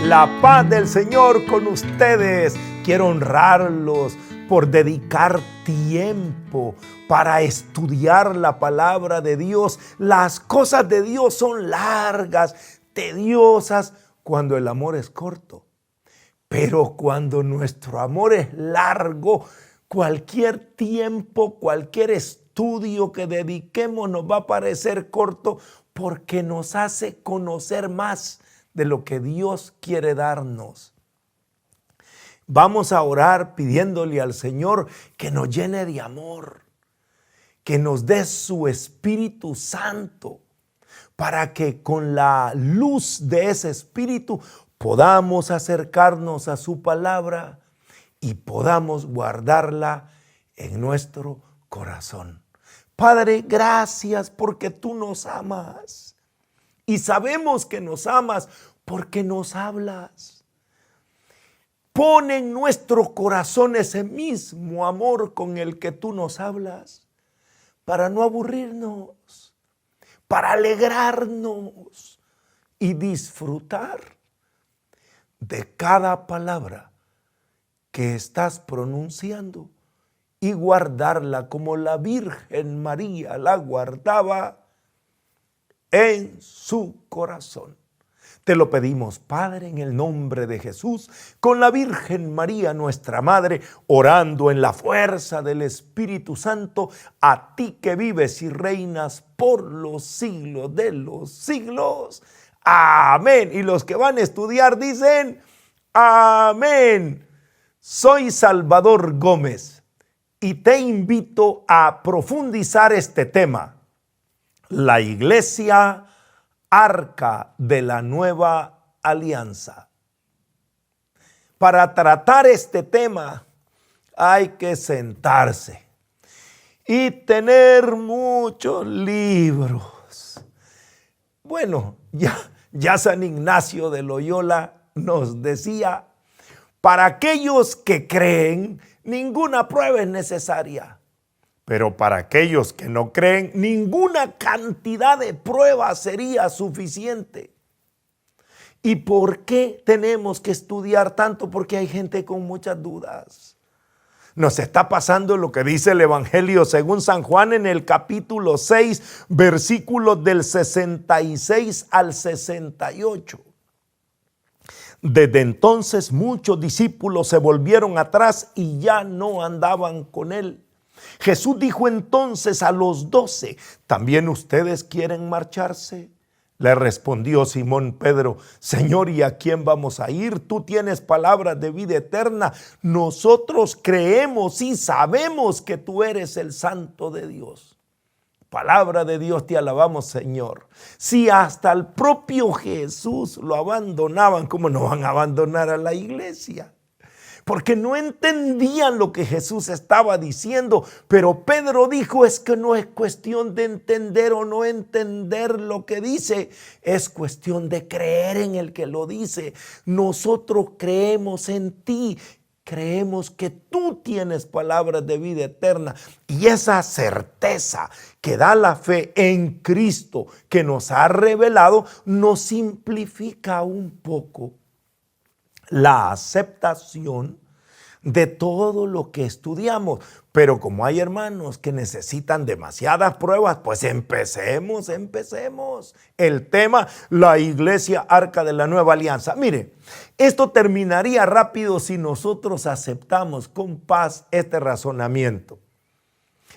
La paz del Señor con ustedes. Quiero honrarlos por dedicar tiempo para estudiar la palabra de Dios. Las cosas de Dios son largas, tediosas, cuando el amor es corto. Pero cuando nuestro amor es largo, cualquier tiempo, cualquier estudio que dediquemos nos va a parecer corto porque nos hace conocer más de lo que Dios quiere darnos. Vamos a orar pidiéndole al Señor que nos llene de amor, que nos dé su Espíritu Santo, para que con la luz de ese Espíritu podamos acercarnos a su palabra y podamos guardarla en nuestro corazón. Padre, gracias porque tú nos amas. Y sabemos que nos amas porque nos hablas. Pon en nuestro corazón ese mismo amor con el que tú nos hablas, para no aburrirnos, para alegrarnos y disfrutar de cada palabra que estás pronunciando y guardarla como la Virgen María la guardaba en su corazón. Te lo pedimos, Padre, en el nombre de Jesús, con la Virgen María, nuestra Madre, orando en la fuerza del Espíritu Santo, a ti que vives y reinas por los siglos de los siglos. Amén. Y los que van a estudiar dicen, amén. Soy Salvador Gómez y te invito a profundizar este tema. La Iglesia, Arca de la Nueva Alianza. Para tratar este tema hay que sentarse y tener muchos libros. Bueno, ya San Ignacio de Loyola nos decía, para aquellos que creen, ninguna prueba es necesaria. Pero para aquellos que no creen, ninguna cantidad de pruebas sería suficiente. ¿Y por qué tenemos que estudiar tanto? Porque hay gente con muchas dudas. Nos está pasando lo que dice el Evangelio según San Juan en el capítulo 6, versículos del 66 al 68. Desde entonces muchos discípulos se volvieron atrás y ya no andaban con él. Jesús dijo entonces a los 12, ¿también ustedes quieren marcharse? Le respondió Simón Pedro, Señor, ¿y a quién vamos a ir? Tú tienes palabras de vida eterna. Nosotros creemos y sabemos que tú eres el Santo de Dios. Palabra de Dios, te alabamos, Señor. Si hasta el propio Jesús lo abandonaban, ¿cómo no van a abandonar a la iglesia? Porque no entendían lo que Jesús estaba diciendo, pero Pedro dijo, es que no es cuestión de entender o no entender lo que dice, es cuestión de creer en el que lo dice. Nosotros creemos en ti, creemos que tú tienes palabras de vida eterna, y esa certeza que da la fe en Cristo que nos ha revelado, nos simplifica un poco la aceptación de todo lo que estudiamos. Pero como hay hermanos que necesitan demasiadas pruebas, pues empecemos. El tema, la Iglesia Arca de la Nueva Alianza. Mire, esto terminaría rápido si nosotros aceptamos con paz este razonamiento.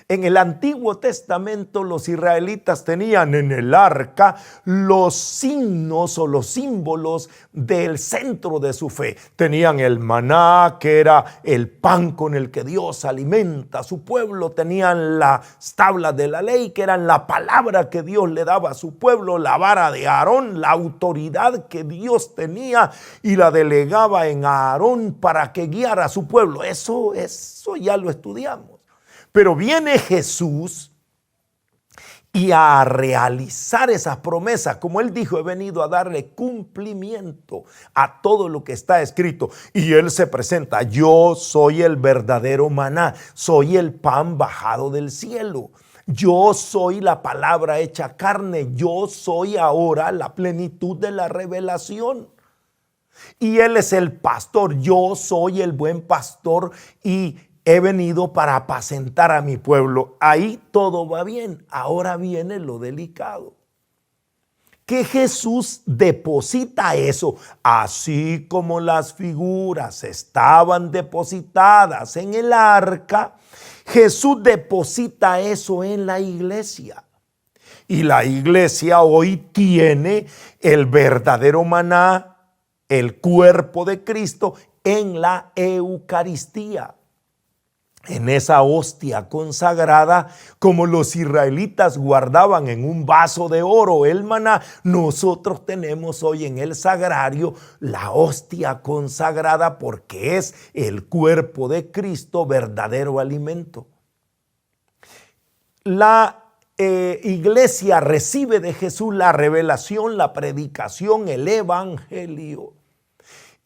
En el Antiguo Testamento los israelitas tenían en el arca los signos o los símbolos del centro de su fe. Tenían el maná, que era el pan con el que Dios alimenta a su pueblo. Tenían las tablas de la ley, que eran la palabra que Dios le daba a su pueblo. La vara de Aarón, la autoridad que Dios tenía y la delegaba en Aarón para que guiara a su pueblo. Eso ya lo estudiamos. Pero viene Jesús y a realizar esas promesas, como él dijo, he venido a darle cumplimiento a todo lo que está escrito. Y él se presenta, yo soy el verdadero maná, soy el pan bajado del cielo. Yo soy la palabra hecha carne, yo soy ahora la plenitud de la revelación. Y Él es el pastor. Yo soy el buen pastor y he venido para apacentar a mi pueblo. Ahí todo va bien. Ahora viene lo delicado. Que Jesús deposita eso, así como las figuras estaban depositadas en el arca, Jesús deposita eso en la iglesia. Y la iglesia hoy tiene el verdadero maná, el cuerpo de Cristo, en la Eucaristía. En esa hostia consagrada, como los israelitas guardaban en un vaso de oro el maná, nosotros tenemos hoy en el sagrario la hostia consagrada, porque es el cuerpo de Cristo, verdadero alimento. La iglesia recibe de Jesús la revelación, la predicación, el evangelio.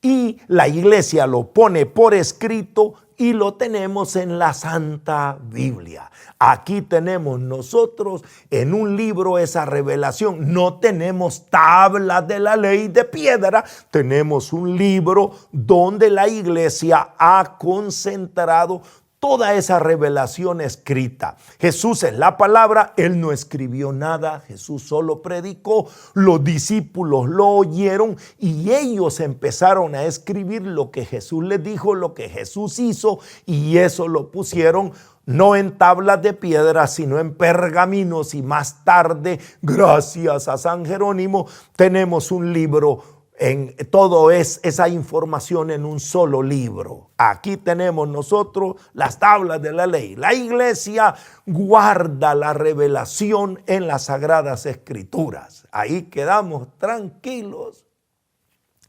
Y la iglesia lo pone por escrito y lo tenemos en la Santa Biblia. Aquí tenemos nosotros en un libro esa revelación. No tenemos tablas de la ley de piedra, tenemos un libro donde la iglesia ha concentrado toda esa revelación escrita. Jesús es la palabra, Él no escribió nada, Jesús solo predicó, los discípulos lo oyeron y ellos empezaron a escribir lo que Jesús les dijo, lo que Jesús hizo, y eso lo pusieron no en tablas de piedra, sino en pergaminos, y más tarde, gracias a San Jerónimo, tenemos un libro. Todo es esa información en un solo libro. Aquí tenemos nosotros las tablas de la ley. La iglesia guarda la revelación en las Sagradas Escrituras. Ahí quedamos tranquilos.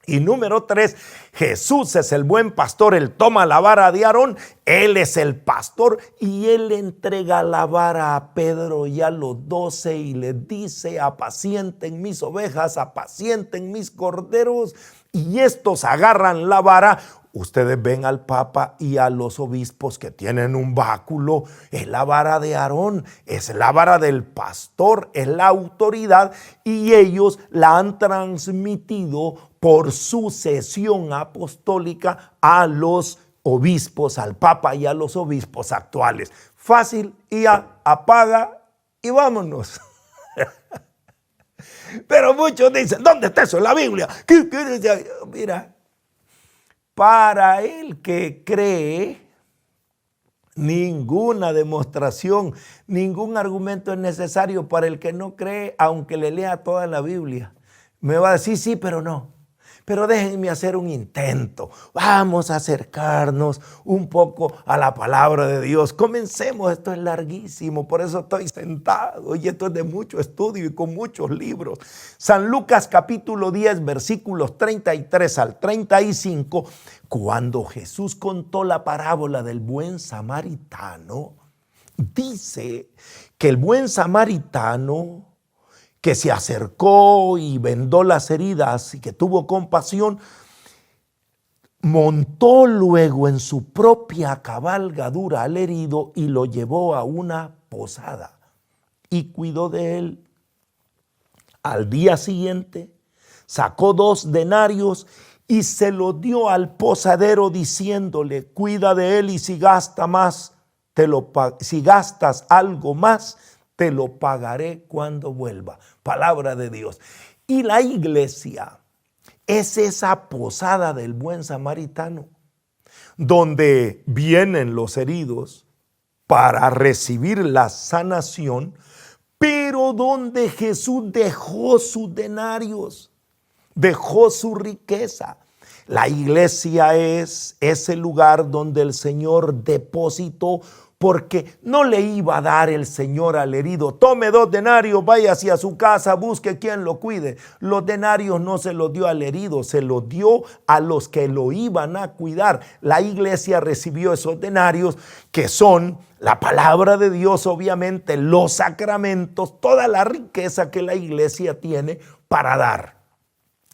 Y número 3, Jesús es el buen pastor. Él toma la vara de Aarón, Él es el pastor, y Él entrega la vara a Pedro y a los 12 y les dice: apacienten mis ovejas, apacienten mis corderos. Y estos agarran la vara. Ustedes ven al Papa y a los obispos que tienen un báculo. Es la vara de Aarón, es la vara del pastor, es la autoridad, y ellos la han transmitido por sucesión apostólica a los obispos, al Papa y a los obispos actuales. Fácil, y ya, apaga y vámonos. Pero muchos dicen: ¿dónde está eso en la Biblia? Mira. Para el que cree, ninguna demostración, ningún argumento es necesario. Para el que no cree, aunque le lea toda la Biblia, me va a decir: sí, pero no. Pero déjenme hacer un intento. Vamos a acercarnos un poco a la palabra de Dios. Comencemos, esto es larguísimo, por eso estoy sentado. Y esto es de mucho estudio y con muchos libros. San Lucas capítulo 10, versículos 33 al 35. Cuando Jesús contó la parábola del buen samaritano, dice que el buen samaritano, que se acercó y vendó las heridas y que tuvo compasión, montó luego en su propia cabalgadura al herido y lo llevó a una posada y cuidó de él. Al día siguiente sacó 2 denarios y se los dio al posadero, diciéndole: cuida de él, y si gastas algo más, te lo pagaré cuando vuelva. Palabra de Dios. Y la iglesia es esa posada del buen samaritano, donde vienen los heridos para recibir la sanación, pero donde Jesús dejó sus denarios, dejó su riqueza. La iglesia es ese lugar donde el Señor depositó, porque no le iba a dar el Señor al herido: tome 2 denarios, vaya hacia su casa, busque quien lo cuide. Los denarios no se los dio al herido, se los dio a los que lo iban a cuidar. La iglesia recibió esos denarios, que son la palabra de Dios, obviamente, los sacramentos, toda la riqueza que la iglesia tiene para dar.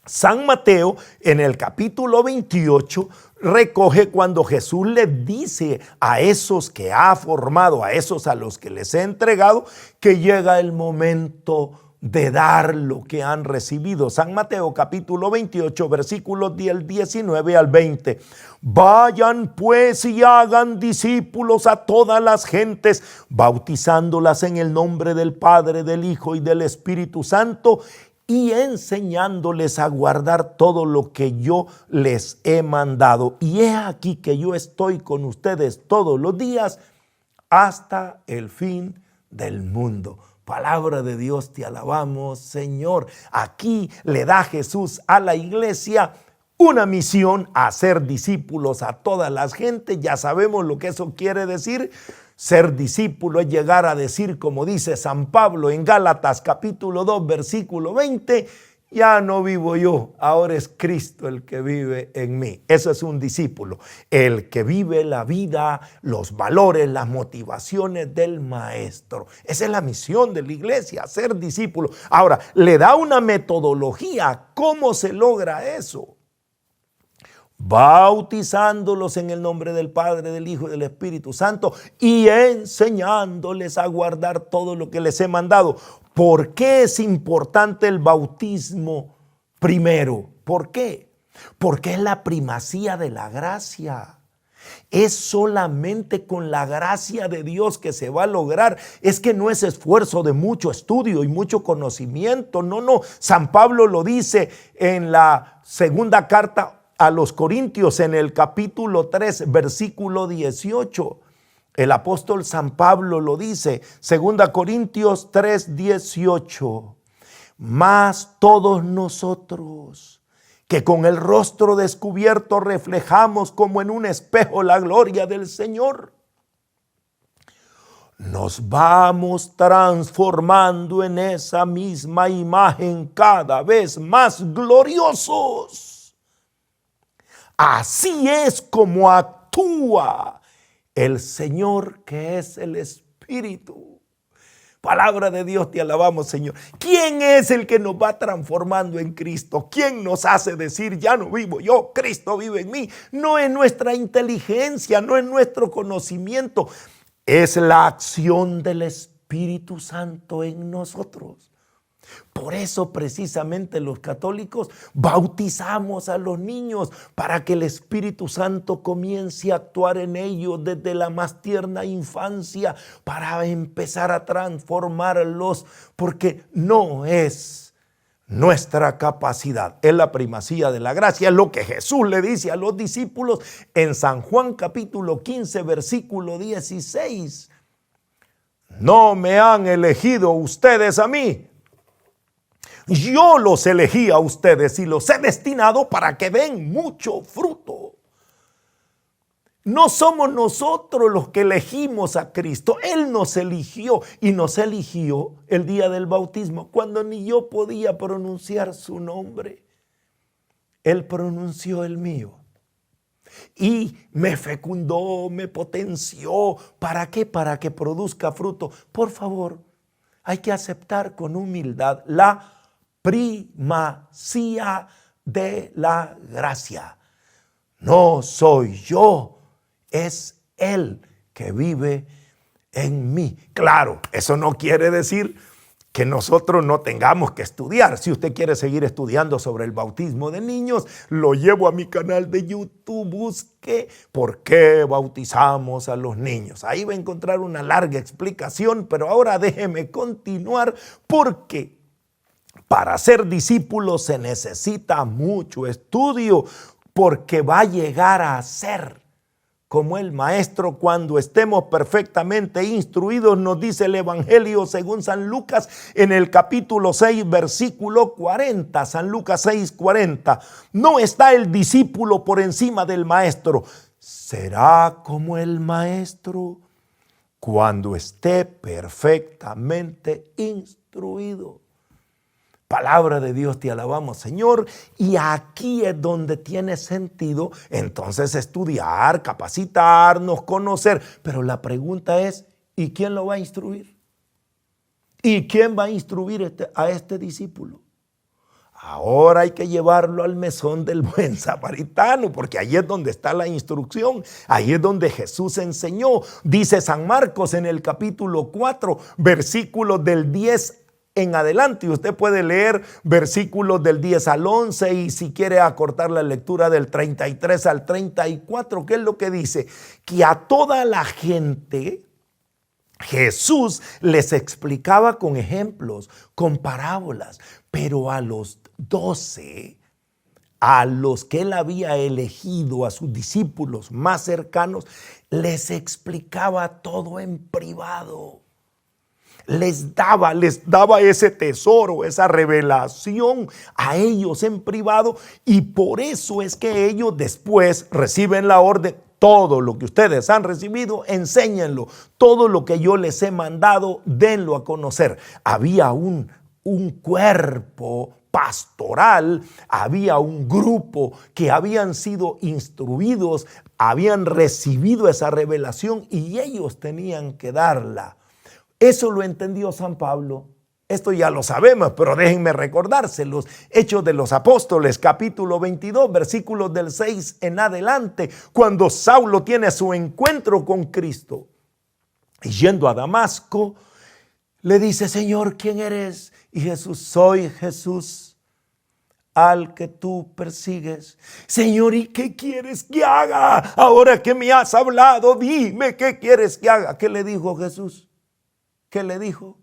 San Mateo, en el capítulo 28, recoge cuando Jesús les dice a esos que ha formado, a esos a los que les ha entregado, que llega el momento de dar lo que han recibido. San Mateo capítulo 28, versículos del 19 al 20. Vayan pues y hagan discípulos a todas las gentes, bautizándolas en el nombre del Padre, del Hijo y del Espíritu Santo, y enseñándoles a guardar todo lo que yo les he mandado. Y he aquí que yo estoy con ustedes todos los días hasta el fin del mundo. Palabra de Dios, te alabamos, Señor. Aquí le da Jesús a la iglesia una misión: hacer discípulos a todas las gentes. Ya sabemos lo que eso quiere decir. Ser discípulo es llegar a decir, como dice San Pablo en Gálatas capítulo 2, versículo 20, ya no vivo yo, ahora es Cristo el que vive en mí. Eso es un discípulo, el que vive la vida, los valores, las motivaciones del maestro. Esa es la misión de la iglesia, ser discípulo. Ahora, le da una metodología. ¿Cómo se logra eso? Bautizándolos en el nombre del Padre, del Hijo y del Espíritu Santo, y enseñándoles a guardar todo lo que les he mandado. ¿Por qué es importante el bautismo primero? ¿Por qué? Porque es la primacía de la gracia. Es solamente con la gracia de Dios que se va a lograr. Es que no es esfuerzo de mucho estudio y mucho conocimiento. No. San Pablo lo dice en la segunda carta a los Corintios, en el capítulo 3, versículo 18. El apóstol San Pablo lo dice, 2 Corintios 3, 18. Mas todos nosotros, que con el rostro descubierto reflejamos como en un espejo la gloria del Señor, nos vamos transformando en esa misma imagen cada vez más gloriosos. Así es como actúa el Señor, que es el Espíritu. Palabra de Dios, te alabamos, Señor. ¿Quién es el que nos va transformando en Cristo? ¿Quién nos hace decir, ya no vivo yo, Cristo vive en mí? No es nuestra inteligencia, no es nuestro conocimiento. Es la acción del Espíritu Santo en nosotros. Por eso precisamente los católicos bautizamos a los niños, para que el Espíritu Santo comience a actuar en ellos desde la más tierna infancia, para empezar a transformarlos, porque no es nuestra capacidad, es la primacía de la gracia. Es lo que Jesús le dice a los discípulos en San Juan capítulo 15, versículo 16. No me han elegido ustedes a mí, yo los elegí a ustedes y los he destinado para que den mucho fruto. No somos nosotros los que elegimos a Cristo. Él nos eligió, y nos eligió el día del bautismo, cuando ni yo podía pronunciar su nombre. Él pronunció el mío y me fecundó, me potenció. ¿Para qué? Para que produzca fruto. Por favor, hay que aceptar con humildad la primacía de la gracia. No soy yo, es Él que vive en mí. Claro, eso no quiere decir que nosotros no tengamos que estudiar. Si usted quiere seguir estudiando sobre el bautismo de niños, lo llevo a mi canal de YouTube. Busque ¿por qué bautizamos a los niños? Ahí va a encontrar una larga explicación, pero ahora déjeme continuar, porque para ser discípulo se necesita mucho estudio, porque va a llegar a ser como el maestro cuando estemos perfectamente instruidos. Nos dice el Evangelio según San Lucas en el capítulo 6, versículo 40. San Lucas 6, 40. No está el discípulo por encima del maestro. Será como el maestro cuando esté perfectamente instruido. Palabra de Dios, te alabamos, Señor. Y aquí es donde tiene sentido entonces estudiar, capacitarnos, conocer. Pero la pregunta es, ¿y quién lo va a instruir? ¿Y quién va a instruir a este discípulo? Ahora hay que llevarlo al mesón del buen samaritano, porque ahí es donde está la instrucción. Ahí es donde Jesús enseñó. Dice San Marcos en el capítulo 4, versículos del 10 en adelante. Y usted puede leer versículos del 10 al 11 y si quiere acortar la lectura del 33 al 34, ¿qué es lo que dice? Que a toda la gente Jesús les explicaba con ejemplos, con parábolas, pero a los 12, a los que él había elegido, a sus discípulos más cercanos, les explicaba todo en privado. Les daba ese tesoro, esa revelación a ellos en privado, y por eso es que ellos después reciben la orden: todo lo que ustedes han recibido, enséñenlo. Todo lo que yo les he mandado, denlo a conocer. Había un cuerpo pastoral, había un grupo que habían sido instruidos, habían recibido esa revelación y ellos tenían que darla. Eso lo entendió San Pablo. Esto ya lo sabemos, pero déjenme recordárselos. Hechos de los Apóstoles, capítulo 22, versículos del 6 en adelante, cuando Saulo tiene su encuentro con Cristo. Y yendo a Damasco, le dice: Señor, ¿quién eres? Y Jesús: soy Jesús, al que tú persigues. Señor, ¿y qué quieres que haga? Ahora que me has hablado, dime, ¿qué quieres que haga? ¿Qué le dijo Jesús? ¿Qué le dijo?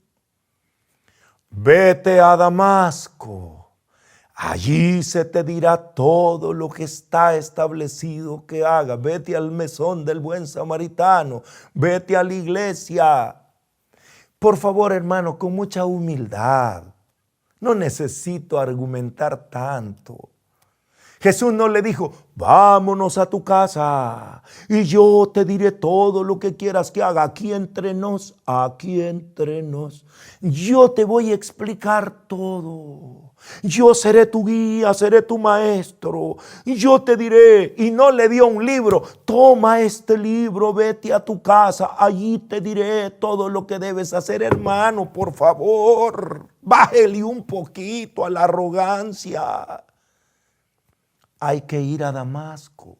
Vete a Damasco, allí se te dirá todo lo que está establecido que haga. Vete al mesón del buen samaritano, vete a la iglesia. Por favor, hermano, con mucha humildad. No necesito argumentar tanto. Jesús no le dijo: vámonos a tu casa y yo te diré todo lo que quieras que haga. Aquí entre nos, yo te voy a explicar todo. Yo seré tu guía, seré tu maestro. Y yo te diré. Y no le dio un libro: toma este libro, vete a tu casa, allí te diré todo lo que debes hacer. Hermano, por favor, bájele un poquito a la arrogancia. Hay que ir a Damasco.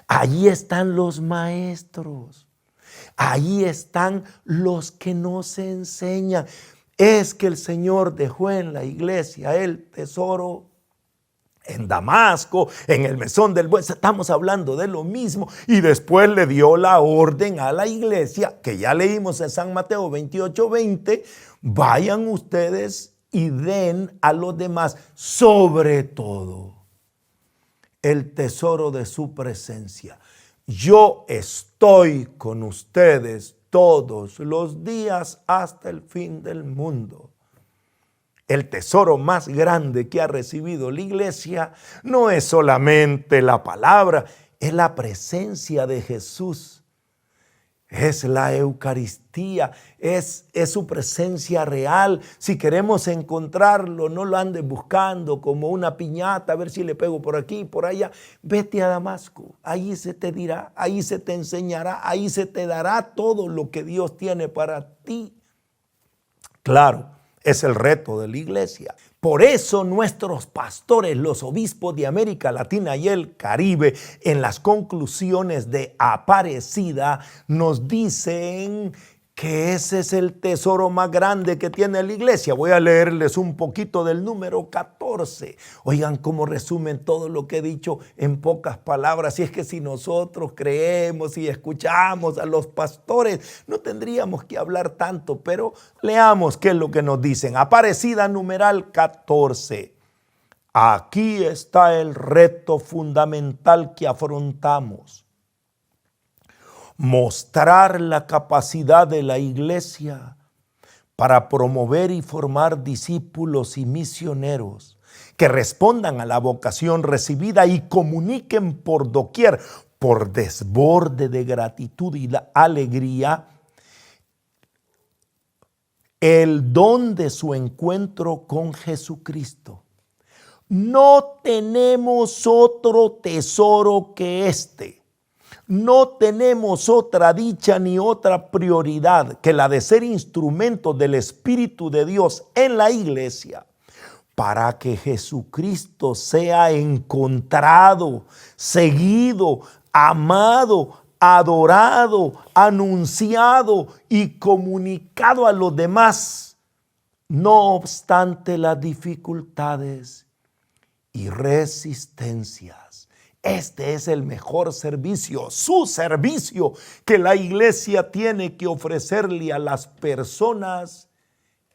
Allí están los maestros. Allí están los que nos enseñan. Es que el Señor dejó en la iglesia el tesoro en Damasco, en el mesón del buen. Estamos hablando de lo mismo. Y después le dio la orden a la iglesia, que ya leímos en San Mateo 28:20. Vayan ustedes y den a los demás, sobre todo, el tesoro de su presencia. Yo estoy con ustedes todos los días hasta el fin del mundo. El tesoro más grande que ha recibido la iglesia no es solamente la palabra, es la presencia de Jesús. Es la Eucaristía, es su presencia real. Si queremos encontrarlo, no lo andes buscando como una piñata, a ver si le pego por aquí, por allá. Vete a Damasco, ahí se te dirá, ahí se te enseñará, ahí se te dará todo lo que Dios tiene para ti. Claro, es el reto de la iglesia. Por eso nuestros pastores, los obispos de América Latina y el Caribe, en las conclusiones de Aparecida, nos dicen que ese es el tesoro más grande que tiene la iglesia. Voy a leerles un poquito del número 14. Oigan cómo resumen todo lo que he dicho en pocas palabras. Y es que si nosotros creemos y escuchamos a los pastores, no tendríamos que hablar tanto, pero leamos qué es lo que nos dicen. Aparecida numeral 14. Aquí está el reto fundamental que afrontamos. Mostrar la capacidad de la iglesia para promover y formar discípulos y misioneros que respondan a la vocación recibida y comuniquen por doquier, por desborde de gratitud y la alegría, el don de su encuentro con Jesucristo. No tenemos otro tesoro que este. No tenemos otra dicha ni otra prioridad que la de ser instrumento del Espíritu de Dios en la iglesia para que Jesucristo sea encontrado, seguido, amado, adorado, anunciado y comunicado a los demás, no obstante las dificultades y resistencias. Este es el mejor servicio, su servicio que la iglesia tiene que ofrecerle a las personas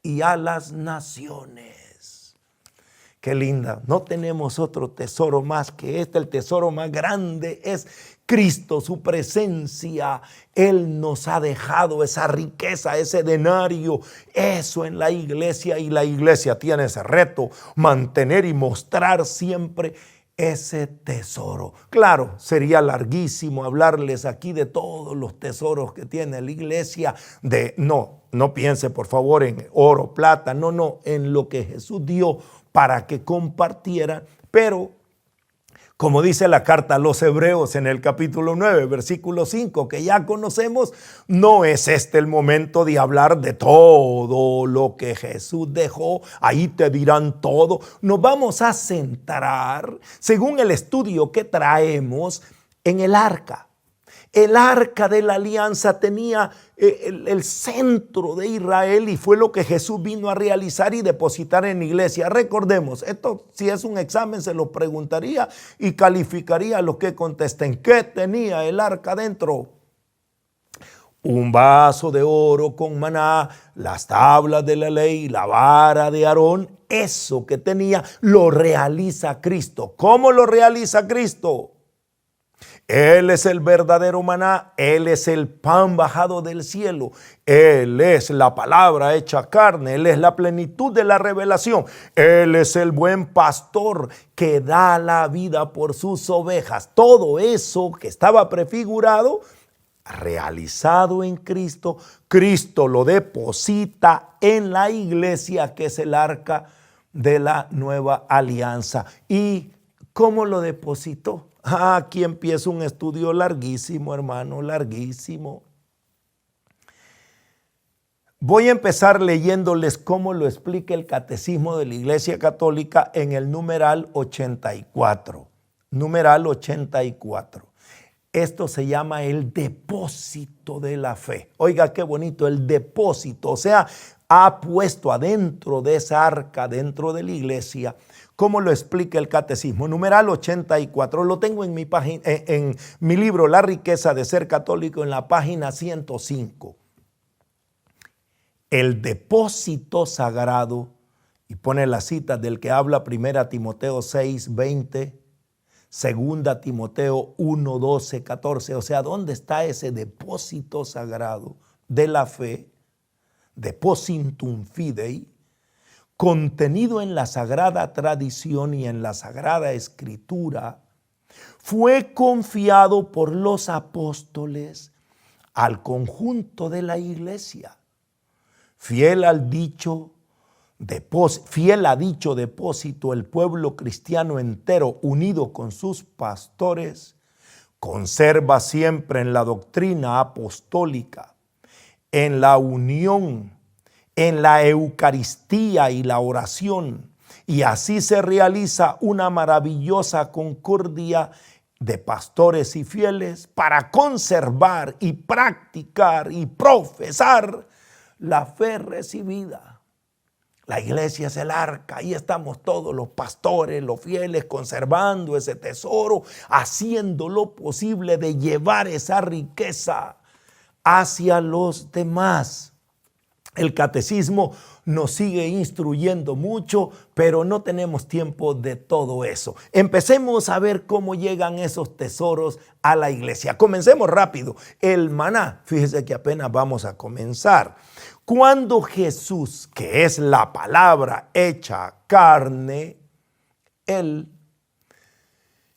y a las naciones. Qué linda, no tenemos otro tesoro más que este. El tesoro más grande es Cristo, su presencia. Él nos ha dejado esa riqueza, ese denario, eso en la iglesia, y la iglesia tiene ese reto, mantener y mostrar siempre ese tesoro. Claro, sería larguísimo hablarles aquí de todos los tesoros que tiene la iglesia. No piense por favor en oro, plata, no, en lo que Jesús dio para que compartieran. Pero como dice la carta a los Hebreos en el capítulo 9, versículo 5, que ya conocemos, no es este el momento de hablar de todo lo que Jesús dejó. Ahí te dirán todo. Nos vamos a centrar, según el estudio que traemos, en el arca. El arca de la alianza tenía el centro de Israel, y fue lo que Jesús vino a realizar y depositar en la iglesia. Recordemos, esto si es un examen se lo preguntaría y calificaría a los que contesten. ¿Qué tenía el arca dentro? Un vaso de oro con maná, las tablas de la ley, la vara de Aarón. Eso que tenía lo realiza Cristo. ¿Cómo lo realiza Cristo? Él es el verdadero maná, Él es el pan bajado del cielo, Él es la palabra hecha carne, Él es la plenitud de la revelación, Él es el buen pastor que da la vida por sus ovejas. Todo eso que estaba prefigurado, realizado en Cristo, Cristo lo deposita en la iglesia, que es el arca de la nueva alianza. ¿Y cómo lo depositó? Aquí empieza un estudio larguísimo, hermano, larguísimo. Voy a empezar leyéndoles cómo lo explica el Catecismo de la Iglesia Católica en el numeral 84. Numeral 84. Esto se llama el depósito de la fe. Oiga, qué bonito, el depósito. O sea, ha puesto adentro de esa arca, dentro de la iglesia. ¿Cómo lo explica el Catecismo? Numeral 84, lo tengo en mi página, en mi libro La riqueza de ser católico, en la página 105. El depósito sagrado, y pone la cita del que habla 1 Timoteo 6, 20, 2 Timoteo 1, 12, 14. O sea, ¿dónde está ese depósito sagrado de la fe? Depositum fidei, contenido en la sagrada tradición y en la sagrada escritura, fue confiado por los apóstoles al conjunto de la iglesia. Fiel a dicho depósito, el pueblo cristiano entero, unido con sus pastores, conserva siempre en la doctrina apostólica, en la unión, en la Eucaristía y la oración, y así se realiza una maravillosa concordia de pastores y fieles para conservar y practicar y profesar la fe recibida. La iglesia es el arca, ahí estamos todos los pastores, los fieles, conservando ese tesoro, haciendo lo posible de llevar esa riqueza hacia los demás. El catecismo nos sigue instruyendo mucho, pero no tenemos tiempo de todo eso. Empecemos a ver cómo llegan esos tesoros a la iglesia. Comencemos rápido. El maná, fíjese que apenas vamos a comenzar. Cuando Jesús, que es la palabra hecha carne, Él,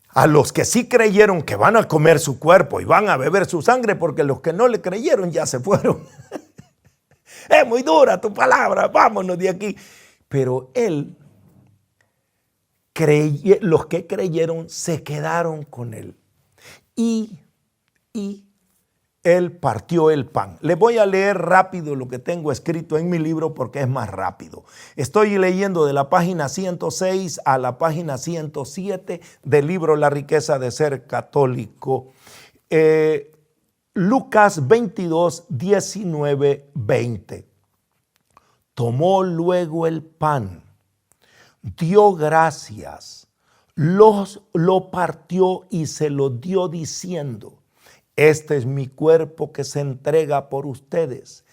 a los que sí creyeron que van a comer su cuerpo y van a beber su sangre, porque los que no le creyeron ya se fueron. Es muy dura tu palabra, vámonos de aquí. Pero Él, los que creyeron se quedaron con Él. Y Él partió el pan. Les voy a leer rápido lo que tengo escrito en mi libro porque es más rápido. Estoy leyendo de la página 106 a la página 107 del libro La riqueza de ser católico. Lucas 22, 19, 20. Tomó luego el pan, dio gracias, lo partió y se lo dio diciendo: este es mi cuerpo que se entrega por ustedes.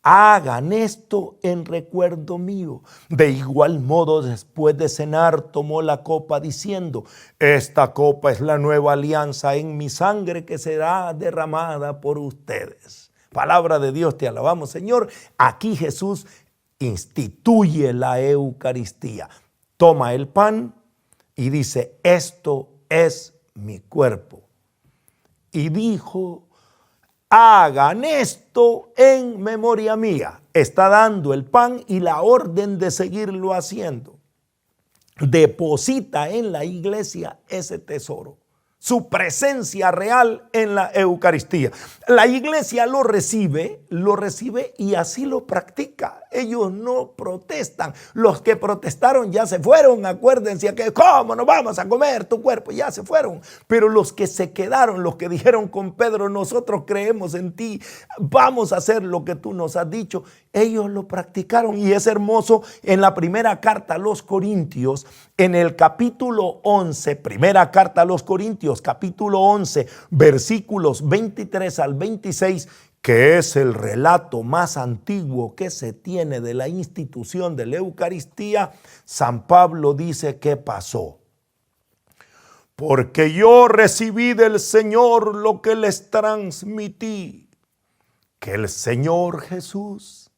Hagan esto en recuerdo mío. De igual modo, después de cenar, tomó la copa diciendo: esta copa es la nueva alianza en mi sangre que será derramada por ustedes. Palabra de Dios, te alabamos, Señor. Aquí Jesús instituye la Eucaristía. Toma el pan y dice: esto es mi cuerpo. Y dijo: hagan esto en memoria mía. Está dando el pan y la orden de seguirlo haciendo. Deposita en la iglesia ese tesoro, su presencia real en la Eucaristía. La iglesia lo recibe y así lo practica. Ellos no protestan. Los que protestaron ya se fueron. Acuérdense que ¿cómo nos vamos a comer tu cuerpo? Ya se fueron. Pero los que se quedaron, los que dijeron con Pedro: nosotros creemos en ti, vamos a hacer lo que tú nos has dicho, ellos lo practicaron. Y es hermoso en la primera carta a los Corintios, en el capítulo 11, primera carta a los Corintios, capítulo 11, versículos 23 al 26, que es el relato más antiguo que se tiene de la institución de la Eucaristía. San Pablo dice: ¿qué pasó? Porque yo recibí del Señor lo que les transmití, que el Señor Jesús,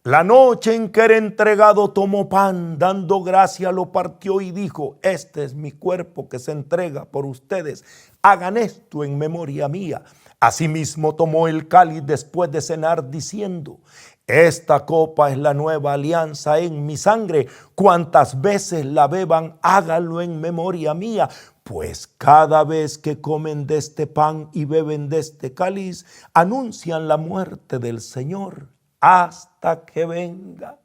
la noche en que era entregado, tomó pan, dando gracia, lo partió y dijo: este es mi cuerpo que se entrega por ustedes. Hagan esto en memoria mía. Asimismo tomó el cáliz después de cenar, diciendo: esta copa es la nueva alianza en mi sangre. Cuantas veces la beban, háganlo en memoria mía. Pues cada vez que comen de este pan y beben de este cáliz, anuncian la muerte del Señor hasta que venga.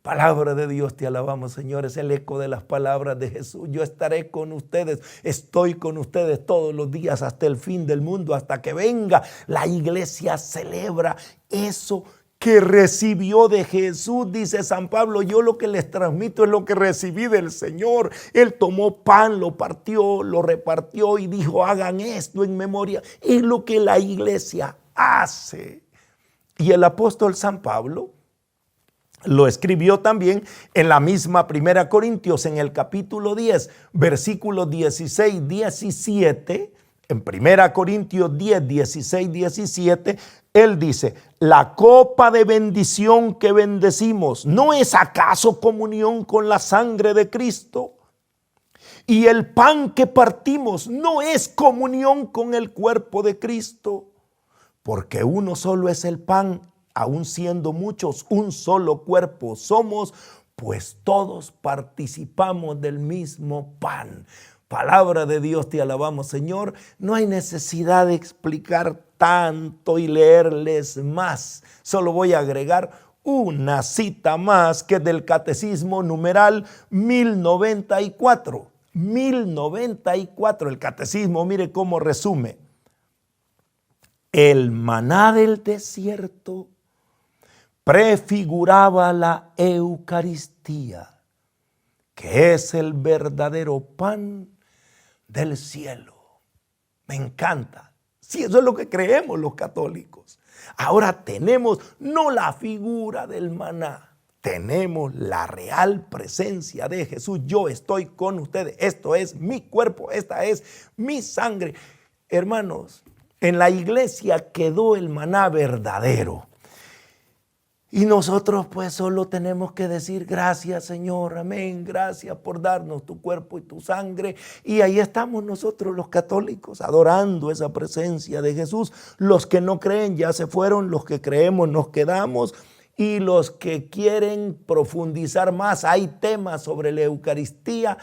Palabra de Dios, te alabamos, Señor. Es el eco de las palabras de Jesús. Yo estaré con ustedes, estoy con ustedes todos los días hasta el fin del mundo, hasta que venga. La iglesia celebra eso que recibió de Jesús. Dice San Pablo: yo lo que les transmito es lo que recibí del Señor. Él tomó pan, lo partió, lo repartió y dijo: hagan esto en memoria. Es lo que la iglesia hace. Y el apóstol San Pablo lo escribió también en la misma Primera Corintios, en el capítulo 10, versículos 16, 17. En Primera Corintios 10, 16, 17, él dice: la copa de bendición que bendecimos, ¿no es acaso comunión con la sangre de Cristo? Y el pan que partimos, ¿no es comunión con el cuerpo de Cristo? Porque uno solo es el pan, aun siendo muchos, un solo cuerpo somos, pues todos participamos del mismo pan. Palabra de Dios, te alabamos, Señor. No hay necesidad de explicar tanto y leerles más. Solo voy a agregar una cita más, que es del Catecismo numeral 1094. 1094, el Catecismo, mire cómo resume. El maná del desierto prefiguraba la Eucaristía, que es el verdadero pan del cielo. Me encanta. Sí, eso es lo que creemos los católicos. Ahora tenemos no la figura del maná, tenemos la real presencia de Jesús. Yo estoy con ustedes. Esto es mi cuerpo, esta es mi sangre. Hermanos, en la iglesia quedó el maná verdadero. Y nosotros pues solo tenemos que decir: gracias, Señor, amén, gracias por darnos tu cuerpo y tu sangre. Y ahí estamos nosotros los católicos adorando esa presencia de Jesús. Los que no creen ya se fueron, los que creemos nos quedamos. Y los que quieren profundizar más, hay temas sobre la Eucaristía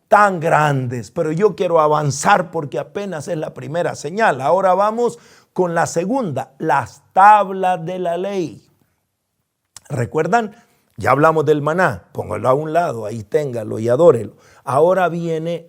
tan grandes, pero yo quiero avanzar porque apenas es la primera señal. Ahora vamos con la segunda, las tablas de la ley. ¿Recuerdan? Ya hablamos del maná, póngalo a un lado, ahí téngalo y adórelo. Ahora viene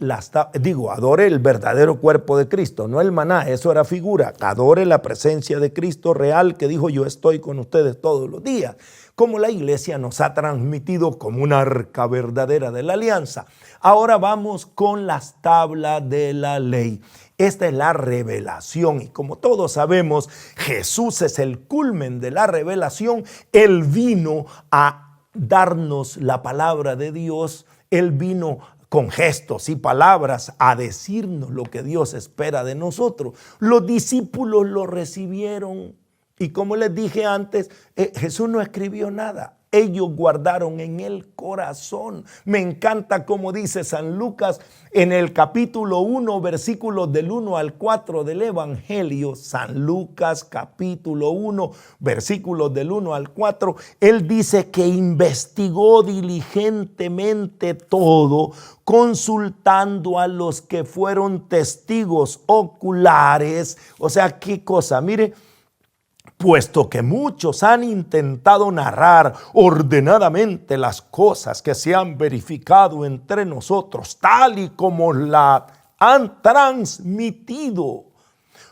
adore el verdadero cuerpo de Cristo, no el maná, eso era figura. Adore la presencia de Cristo real que dijo: yo estoy con ustedes todos los días. como la iglesia nos ha transmitido como una arca verdadera de la alianza. Ahora vamos con las tablas de la ley. Esta es la revelación y como todos sabemos, Jesús es el culmen de la revelación. Él vino a darnos la palabra de Dios. Él vino con gestos y palabras a decirnos lo que Dios espera de nosotros. Los discípulos lo recibieron y como les dije antes, Jesús no escribió nada. Ellos guardaron en el corazón. Me encanta como dice San Lucas en el capítulo 1, versículos del 1 al 4 del Evangelio. San Lucas capítulo 1, versículos del 1 al 4. Él dice que investigó diligentemente todo, consultando a los que fueron testigos oculares. O sea, ¿qué cosa? Mire, puesto que muchos han intentado narrar ordenadamente las cosas que se han verificado entre nosotros, tal y como la han transmitido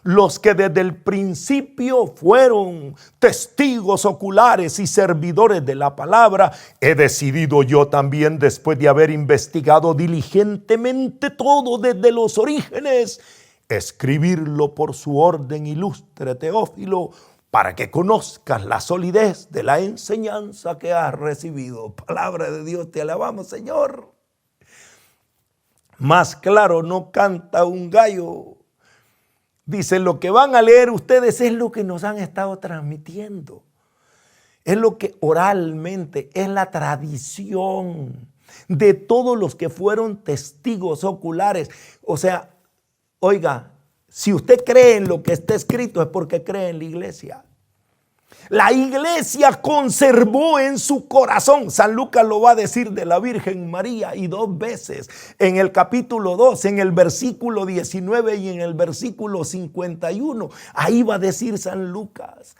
los que desde el principio fueron testigos oculares y servidores de la palabra, he decidido yo también, después de haber investigado diligentemente todo desde los orígenes, escribirlo por su orden ilustre, Teófilo, para que conozcas la solidez de la enseñanza que has recibido. Palabra de Dios, te alabamos, Señor. Más claro no canta un gallo. Dice, lo que van a leer ustedes es lo que nos han estado transmitiendo. Es lo que oralmente, es la tradición de todos los que fueron testigos oculares. O sea, oiga, si usted cree en lo que está escrito es porque cree en la iglesia. La iglesia conservó en su corazón, San Lucas lo va a decir de la Virgen María y 2 veces, en el capítulo 2, en el versículo 19 y en el versículo 51. Ahí va a decir San Lucas,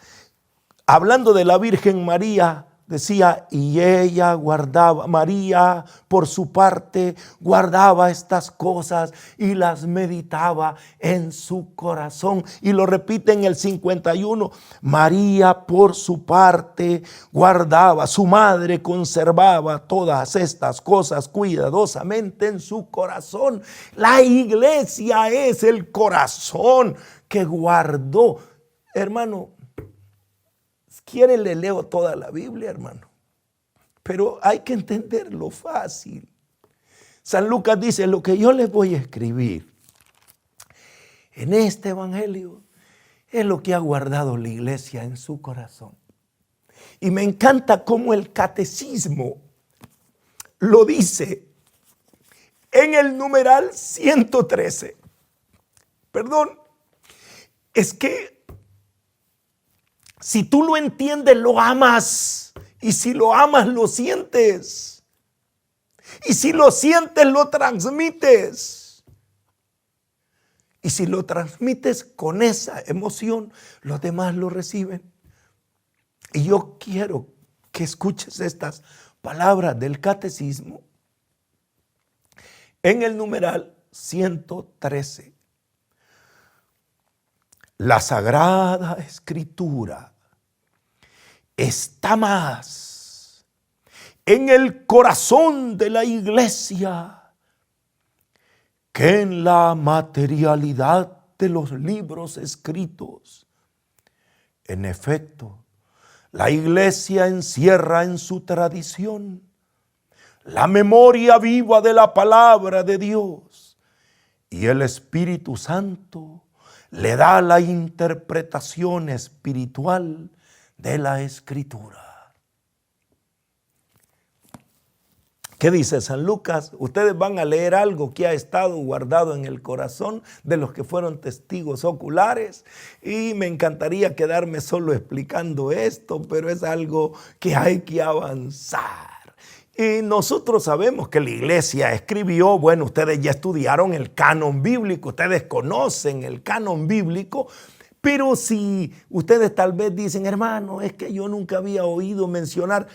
hablando de la Virgen María, decía, y ella guardaba, María por su parte guardaba estas cosas y las meditaba en su corazón. Y lo repite en el 51, María por su parte guardaba, su madre conservaba todas estas cosas cuidadosamente en su corazón. La iglesia es el corazón que guardó. Hermano, quiere le leo toda la Biblia, hermano, pero hay que entenderlo fácil. San Lucas dice, lo que yo les voy a escribir en este evangelio es lo que ha guardado la iglesia en su corazón. Y me encanta cómo el catecismo lo dice en el numeral 113. Perdón, es que si tú lo entiendes, lo amas. Y si lo amas, lo sientes. Y si lo sientes, lo transmites. Y si lo transmites con esa emoción, los demás lo reciben. Y yo quiero que escuches estas palabras del catecismo en el numeral 113. La Sagrada Escritura está más en el corazón de la iglesia que en la materialidad de los libros escritos. En efecto, la iglesia encierra en su tradición la memoria viva de la palabra de Dios y el Espíritu Santo le da la interpretación espiritual de la Escritura. ¿Qué dice San Lucas? Ustedes van a leer algo que ha estado guardado en el corazón de los que fueron testigos oculares y me encantaría quedarme solo explicando esto, pero es algo que hay que avanzar. Y nosotros sabemos que la iglesia escribió, bueno, ustedes ya estudiaron el canon bíblico, ustedes conocen el canon bíblico, pero si ustedes tal vez dicen, hermano, es que yo nunca había oído mencionar,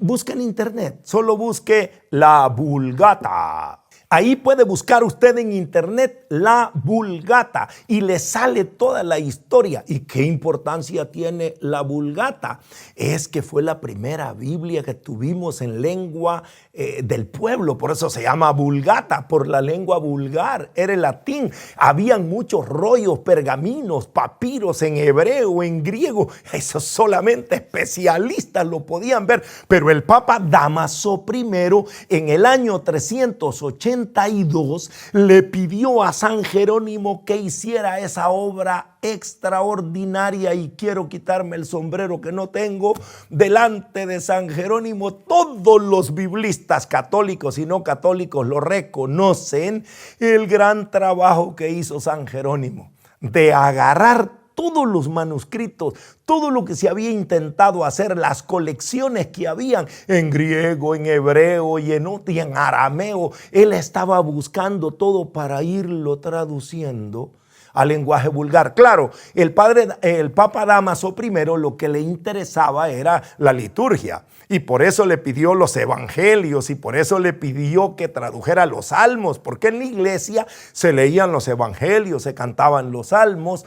busque en internet, solo busque la Vulgata. Ahí puede buscar usted en internet la Vulgata y le sale toda la historia. ¿Y qué importancia tiene la Vulgata? Es que fue la primera Biblia que tuvimos en lengua del pueblo. Por eso se llama Vulgata, por la lengua vulgar. Era el latín. Habían muchos rollos, pergaminos, papiros en hebreo, en griego. Eso solamente especialistas lo podían ver. Pero el Papa Dámaso I en el año 382 le pidió a San Jerónimo que hiciera esa obra extraordinaria, y quiero quitarme el sombrero que no tengo delante de San Jerónimo. Todos los biblistas católicos y no católicos lo reconocen, el gran trabajo que hizo San Jerónimo de agarrar todos los manuscritos, todo lo que se había intentado hacer, las colecciones que habían en griego, en hebreo y en arameo. Él estaba buscando todo para irlo traduciendo al lenguaje vulgar. Claro, el Papa Dámaso I lo que le interesaba era la liturgia, y por eso le pidió los evangelios, y por eso le pidió que tradujera los salmos, porque en la iglesia se leían los evangelios, se cantaban los salmos.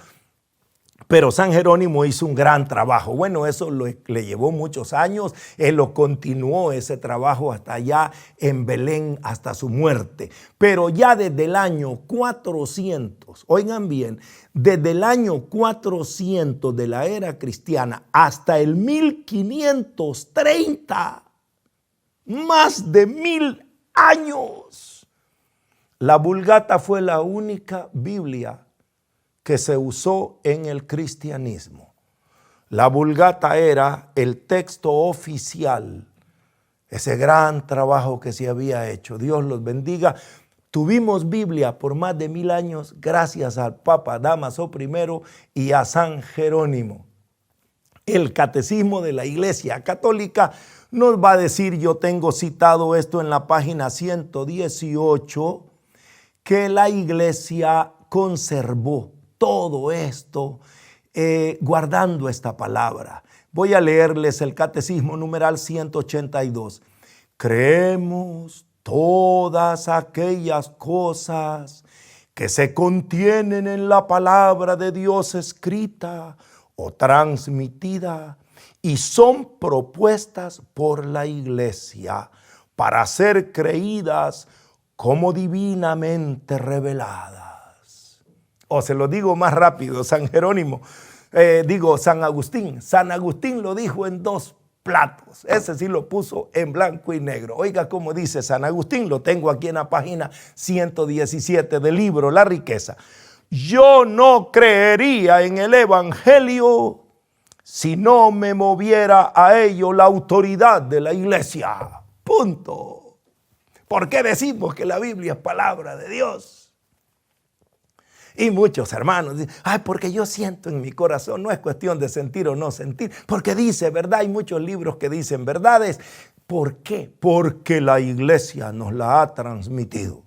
Pero San Jerónimo hizo un gran trabajo. Bueno, eso le llevó muchos años. Él lo continuó ese trabajo hasta allá en Belén, hasta su muerte. Pero ya desde el año 400, oigan bien, desde el año 400 de la era cristiana hasta el 1530, más de 1000 años, la Vulgata fue la única Biblia que se usó en el cristianismo. La Vulgata era el texto oficial, ese gran trabajo que se había hecho. Dios los bendiga. Tuvimos Biblia por más de 1000 años gracias al Papa Dámaso I y a San Jerónimo. El Catecismo de la Iglesia Católica nos va a decir, yo tengo citado esto en la página 118, que la Iglesia conservó todo esto guardando esta palabra. Voy a leerles el Catecismo numeral 182. Creemos todas aquellas cosas que se contienen en la palabra de Dios escrita o transmitida y son propuestas por la Iglesia para ser creídas como divinamente reveladas. O se lo digo más rápido, San Agustín. San Agustín lo dijo en 2 platos. Ese sí lo puso en blanco y negro. Oiga cómo dice San Agustín, lo tengo aquí en la página 117 del libro La Riqueza. Yo no creería en el Evangelio si no me moviera a ello la autoridad de la Iglesia. Punto. ¿Por qué decimos que la Biblia es palabra de Dios? Y muchos hermanos dicen, ay, porque yo siento en mi corazón. No es cuestión de sentir o no sentir, porque dice verdad. Hay muchos libros que dicen verdades. ¿Por qué? Porque la Iglesia nos la ha transmitido,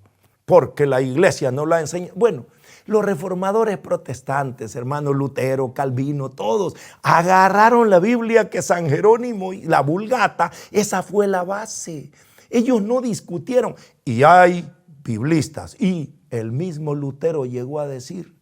porque la Iglesia nos la ha enseñado. Bueno, los reformadores protestantes, hermano Lutero, Calvino, todos agarraron la Biblia que San Jerónimo y la Vulgata, esa fue la base. Ellos no discutieron. Y hay biblistas, y el mismo Lutero llegó a decir,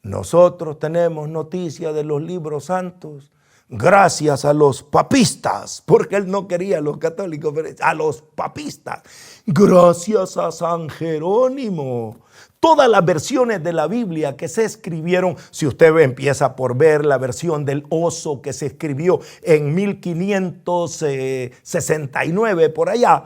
nosotros tenemos noticia de los libros santos gracias a los papistas, porque él no quería a los católicos, pero a los papistas, gracias a San Jerónimo. Todas las versiones de la Biblia que se escribieron, si usted empieza por ver la versión del oso que se escribió en 1569 por allá,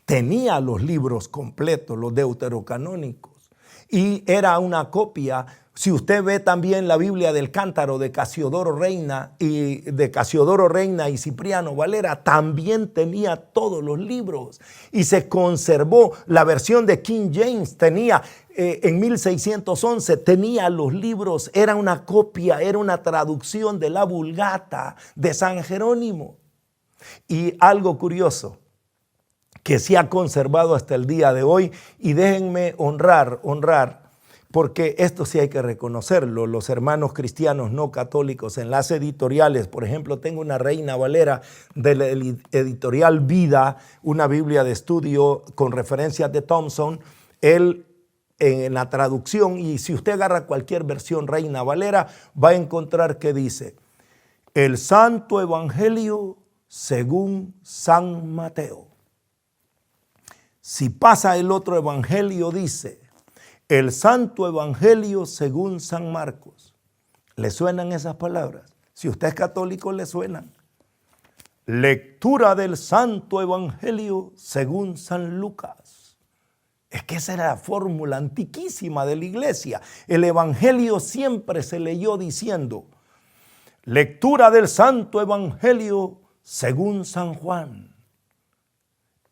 tenía los libros completos, los deuterocanónicos, y era una copia. Si usted ve también la Biblia del Cántaro de Casiodoro Reina y Cipriano Valera, también tenía todos los libros y se conservó. La versión de King James tenía en 1611, tenía los libros, era una copia, era una traducción de la Vulgata de San Jerónimo. Y algo curioso que se ha conservado hasta el día de hoy, y déjenme honrar, porque esto sí hay que reconocerlo, los hermanos cristianos no católicos en las editoriales, por ejemplo, tengo una Reina Valera de la editorial Vida, una Biblia de estudio con referencias de Thompson, él en la traducción, y si usted agarra cualquier versión Reina Valera, va a encontrar que dice, el Santo Evangelio según San Mateo. Si pasa el otro evangelio, dice, el Santo Evangelio según San Marcos. ¿Le suenan esas palabras? Si usted es católico, le suenan. Lectura del Santo Evangelio según San Lucas. Es que esa era la fórmula antiquísima de la iglesia. El Evangelio siempre se leyó diciendo, lectura del Santo Evangelio según San Juan.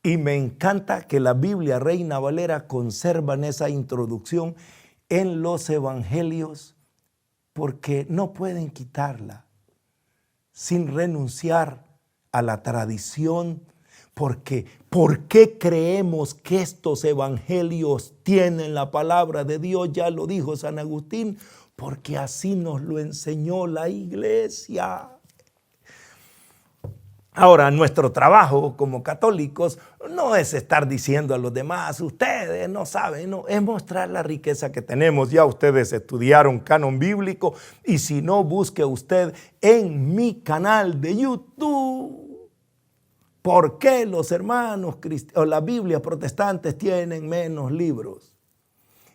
Y me encanta que la Biblia Reina Valera conserva esa introducción en los evangelios porque no pueden quitarla sin renunciar a la tradición. Porque, ¿por qué creemos que estos evangelios tienen la palabra de Dios? Ya lo dijo San Agustín, porque así nos lo enseñó la iglesia. Ahora, nuestro trabajo como católicos no es estar diciendo a los demás, ustedes no saben, no, es mostrar la riqueza que tenemos. Ya ustedes estudiaron canon bíblico y si no, busque usted en mi canal de YouTube. ¿Por qué los hermanos o las Biblias protestantes tienen menos libros?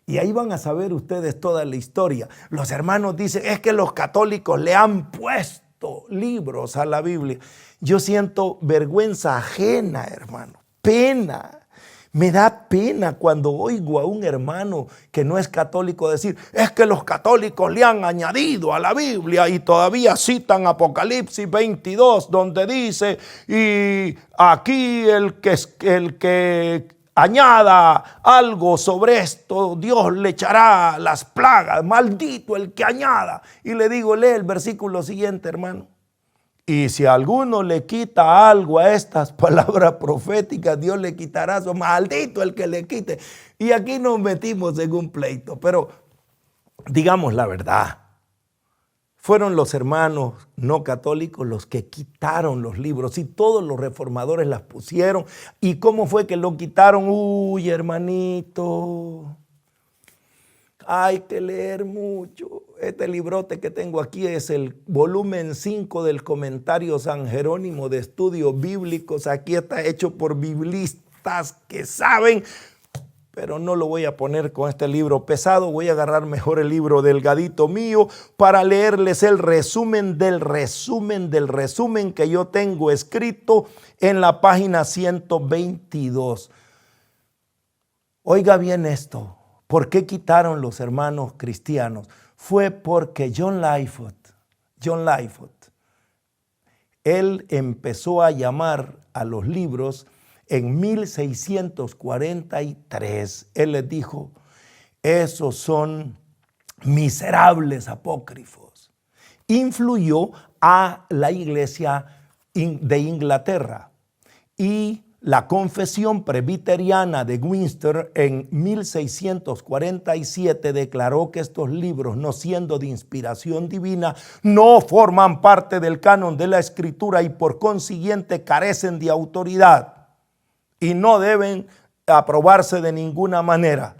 Y ahí van a saber ustedes toda la historia. Los hermanos dicen, es que los católicos le han puesto libros a la Biblia. Yo siento vergüenza ajena, hermano, pena. Me da pena cuando oigo a un hermano que no es católico decir, es que los católicos le han añadido a la Biblia y todavía citan Apocalipsis 22, donde dice, y aquí el que añada algo sobre esto, Dios le echará las plagas, maldito el que añada. Y le digo, lee el versículo siguiente, hermano. Y si alguno le quita algo a estas palabras proféticas, Dios le quitará su maldito el que le quite. Y aquí nos metimos en un pleito, pero digamos la verdad. Fueron los hermanos no católicos los que quitaron los libros y todos los reformadores las pusieron. ¿Y cómo fue que lo quitaron? Uy, hermanito, hay que leer mucho. Este librote que tengo aquí es el volumen 5 del comentario San Jerónimo de Estudios Bíblicos. Aquí está hecho por biblistas que saben, pero no lo voy a poner con este libro pesado. Voy a agarrar mejor el libro delgadito mío para leerles el resumen del resumen que yo tengo escrito en la página 122. Oiga bien esto. ¿Por qué quitaron los hermanos cristianos? Fue porque John Lightfoot, él empezó a llamar a los libros en 1643. Él les dijo, esos son miserables apócrifos. Influyó a la iglesia de Inglaterra y la Confesión Presbiteriana de Winchester en 1647 declaró que estos libros, no siendo de inspiración divina, no forman parte del canon de la Escritura y por consiguiente carecen de autoridad y no deben aprobarse de ninguna manera,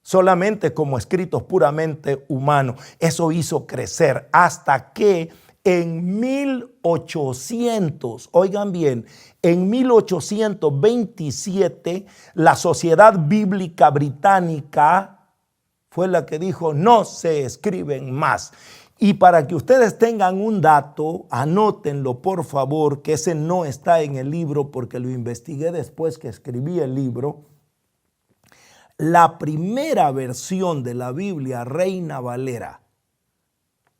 solamente como escritos puramente humanos. Eso hizo crecer hasta que en 1800, oigan bien, en 1827 la Sociedad Bíblica Británica fue la que dijo no se escriben más. Y para que ustedes tengan un dato, anótenlo por favor, que ese no está en el libro porque lo investigué después que escribí el libro. La primera versión de la Biblia Reina Valera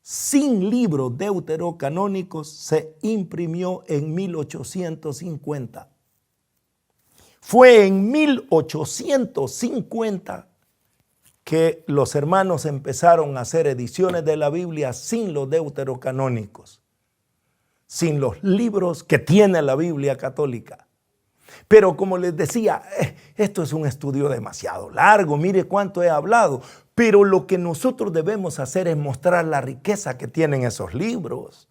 sin libros deuterocanónicos se imprimió en 1850. Fue en 1850 que los hermanos empezaron a hacer ediciones de la Biblia sin los deuterocanónicos, sin los libros que tiene la Biblia católica. Pero como les decía, esto es un estudio demasiado largo, mire cuánto he hablado, Pero lo que nosotros debemos hacer es mostrar la riqueza que tienen esos libros.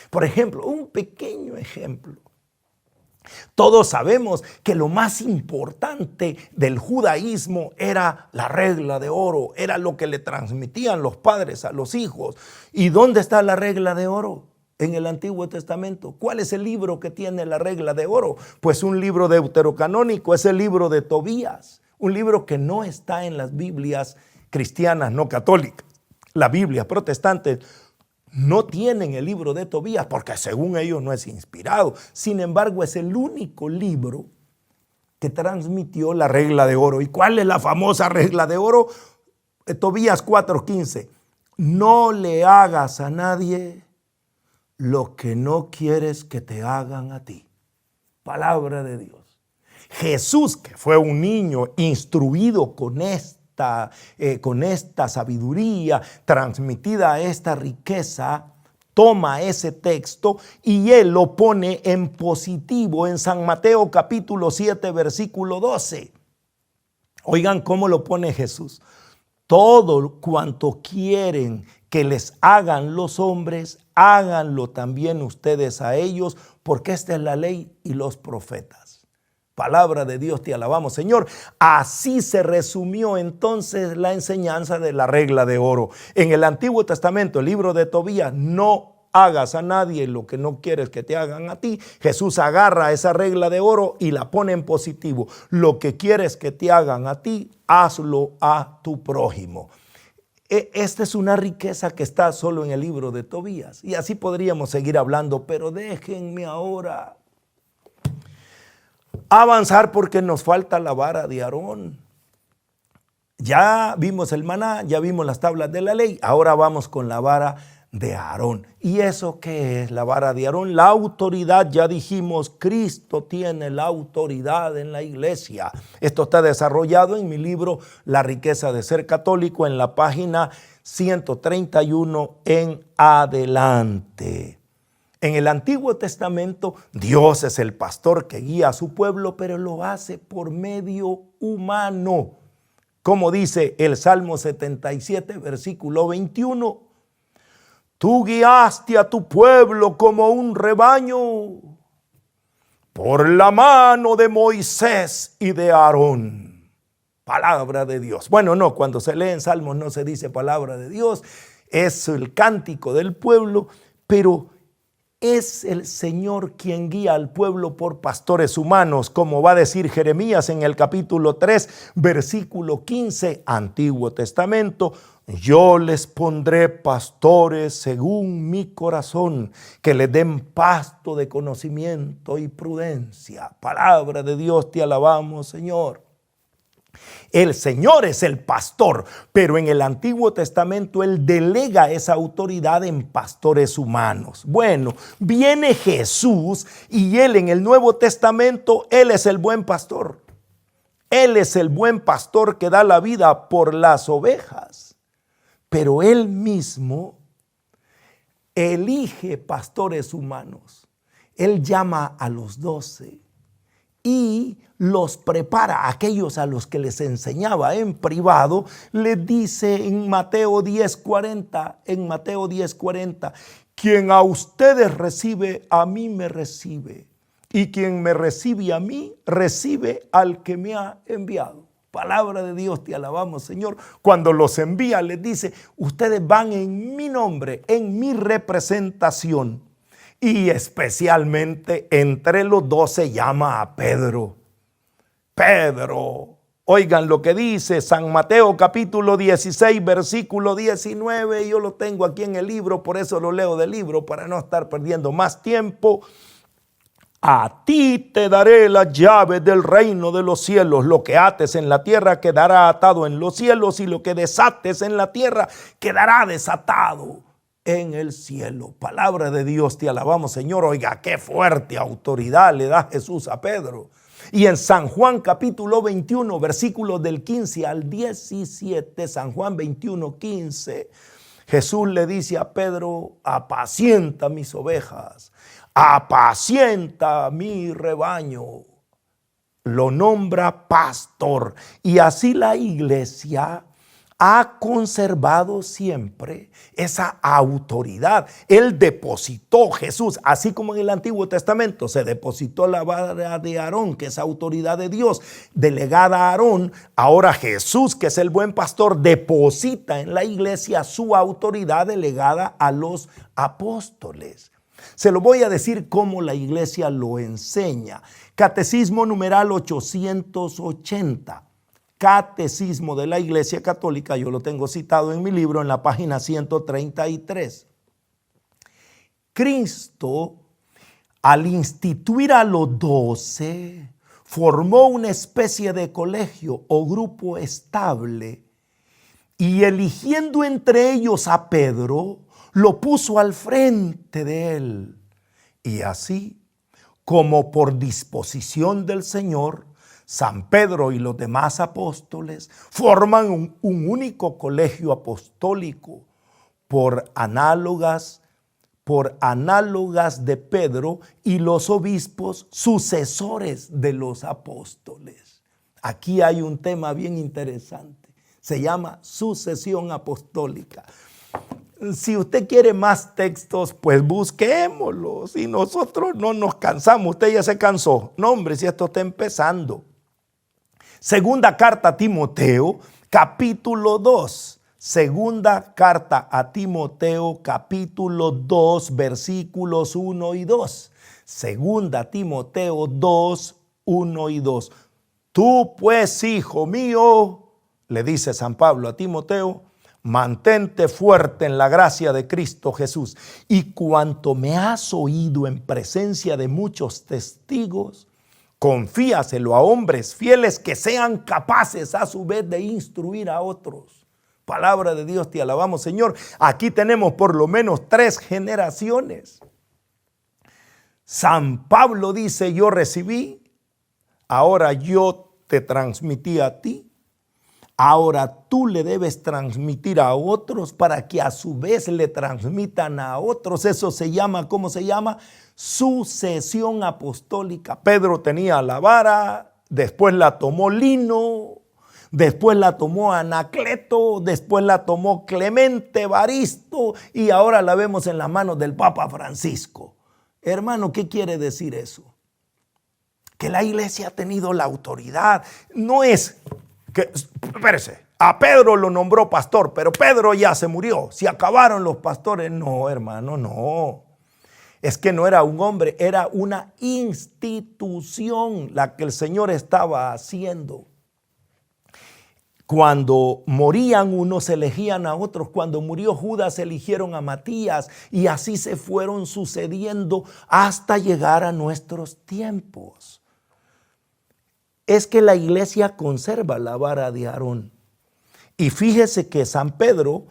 Por ejemplo, un pequeño ejemplo. Todos sabemos que lo más importante del judaísmo era la regla de oro, era lo que le transmitían los padres a los hijos. ¿Y dónde está la regla de oro? En el Antiguo Testamento. ¿Cuál es el libro que tiene la regla de oro? Pues un libro deuterocanónico, es el libro de Tobías, un libro que no está en las Biblias cristianas no católicas. Las Biblias protestantes no tienen el libro de Tobías porque según ellos no es inspirado. Sin embargo, es el único libro que transmitió la regla de oro. ¿Y cuál es la famosa regla de oro? Tobías 4:15. No le hagas a nadie lo que no quieres que te hagan a ti. Palabra de Dios. Jesús, que fue un niño instruido con esta sabiduría, transmitida esta riqueza, toma ese texto y él lo pone en positivo en San Mateo capítulo 7 versículo 12. Oigan cómo lo pone Jesús. Todo cuanto quieren que les hagan los hombres, háganlo también ustedes a ellos, porque esta es la ley y los profetas. Palabra de Dios, te alabamos, Señor. Así se resumió entonces la enseñanza de la regla de oro. En el Antiguo Testamento, el libro de Tobías, no hagas a nadie lo que no quieres que te hagan a ti. Jesús agarra esa regla de oro y la pone en positivo. Lo que quieres que te hagan a ti, hazlo a tu prójimo. Esta es una riqueza que está solo en el libro de Tobías. Y así podríamos seguir hablando, pero déjenme ahora avanzar porque nos falta la vara de Aarón. Ya vimos el maná, ya vimos las tablas de la ley, ahora vamos con la vara de Aarón. ¿Y eso qué es la vara de Aarón? La autoridad, ya dijimos, Cristo tiene la autoridad en la iglesia. Esto está desarrollado en mi libro La riqueza de ser católico, en la página 131 en adelante. En el Antiguo Testamento, Dios es el pastor que guía a su pueblo, pero lo hace por medio humano. Como dice el Salmo 77, versículo 21, tú guiaste a tu pueblo como un rebaño por la mano de Moisés y de Aarón. Palabra de Dios. Bueno, no, cuando se lee en Salmos no se dice palabra de Dios, es el cántico del pueblo, pero es el Señor quien guía al pueblo por pastores humanos, como va a decir Jeremías en el capítulo 3, versículo 15, Antiguo Testamento. Yo les pondré pastores según mi corazón, que les den pasto de conocimiento y prudencia. Palabra de Dios, te alabamos, Señor. El Señor es el pastor, pero en el Antiguo Testamento Él delega esa autoridad en pastores humanos. Bueno, viene Jesús y Él en el Nuevo Testamento, Él es el buen pastor. Él es el buen pastor que da la vida por las ovejas. Pero Él mismo elige pastores humanos. Él llama a los 12 y los prepara. A aquellos a los que les enseñaba en privado, les dice en Mateo 10:40, quien a ustedes recibe, a mí me recibe. Y quien me recibe a mí, recibe al que me ha enviado. Palabra de Dios, te alabamos, Señor. Cuando los envía, les dice, ustedes van en mi nombre, en mi representación. Y especialmente entre los 12 llama a Pedro. Pedro, oigan lo que dice San Mateo capítulo 16, versículo 19. Yo lo tengo aquí en el libro, por eso lo leo del libro, para no estar perdiendo más tiempo. A ti te daré las llaves del reino de los cielos. Lo que ates en la tierra quedará atado en los cielos, y lo que desates en la tierra quedará desatado en el cielo. Palabra de Dios, te alabamos, Señor. Oiga, qué fuerte autoridad le da Jesús a Pedro. Y en San Juan capítulo 21, versículos del 15 al 17, San Juan 21, 15, Jesús le dice a Pedro, apacienta mis ovejas, apacienta mi rebaño. Lo nombra pastor. Y así la iglesia ha conservado siempre esa autoridad. Él depositó, Jesús, así como en el Antiguo Testamento se depositó la vara de Aarón, que es autoridad de Dios, delegada a Aarón. Ahora Jesús, que es el buen pastor, deposita en la iglesia su autoridad delegada a los apóstoles. Se lo voy a decir cómo la iglesia lo enseña. Catecismo numeral 880. Catecismo de la Iglesia Católica, yo lo tengo citado en mi libro en la página 133. Cristo, al instituir a los 12, formó una especie de colegio o grupo estable y eligiendo entre ellos a Pedro, lo puso al frente de él. Y así, como por disposición del Señor, San Pedro y los demás apóstoles forman un único colegio apostólico por análogas de Pedro y los obispos sucesores de los apóstoles. Aquí hay un tema bien interesante. Se llama sucesión apostólica. Si usted quiere más textos, pues busquémoslos. Y nosotros no nos cansamos. Usted ya se cansó. No, hombre, si esto está empezando. Segunda carta a Timoteo, capítulo 2. Segunda carta a Timoteo, capítulo 2, versículos 1 y 2. Segunda Timoteo 2, 1 y 2. Tú pues, hijo mío, le dice San Pablo a Timoteo, mantente fuerte en la gracia de Cristo Jesús. Y cuanto me has oído en presencia de muchos testigos, confíaselo a hombres fieles que sean capaces a su vez de instruir a otros. Palabra de Dios, te alabamos, Señor. Aquí tenemos por lo menos 3 generaciones. San Pablo dice, yo recibí, ahora yo te transmití a ti. Ahora tú le debes transmitir a otros para que a su vez le transmitan a otros. Eso se llama, ¿cómo se llama? Sucesión apostólica. Pedro tenía la vara, después la tomó Lino, después la tomó Anacleto, después la tomó Clemente Evaristo y ahora la vemos en las manos del Papa Francisco. Hermano, ¿qué quiere decir eso? Que la iglesia ha tenido la autoridad. No es que, espérese, a Pedro lo nombró pastor, pero Pedro ya se murió. Se acabaron los pastores. No, hermano, no. Es que no era un hombre, era una institución la que el Señor estaba haciendo. Cuando morían unos elegían a otros. Cuando murió Judas eligieron a Matías y así se fueron sucediendo hasta llegar a nuestros tiempos. Es que la iglesia conserva la vara de Aarón. Y fíjese que San Pedro,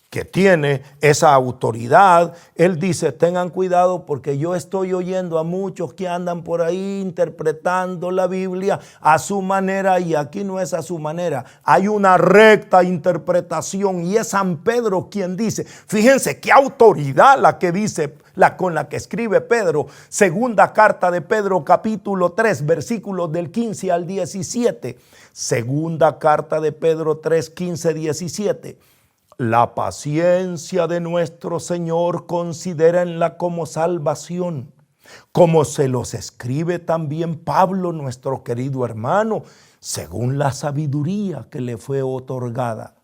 que tiene esa autoridad, él dice, tengan cuidado porque yo estoy oyendo a muchos que andan por ahí interpretando la Biblia a su manera y aquí no es a su manera. Hay una recta interpretación y es San Pedro quien dice, fíjense qué autoridad la que dice, con la que escribe Pedro, segunda carta de Pedro capítulo 3 versículos del 15 al 17, segunda carta de Pedro 3, 15, 17. La paciencia de nuestro Señor considérenla como salvación, como se los escribe también Pablo, nuestro querido hermano, según la sabiduría que le fue otorgada.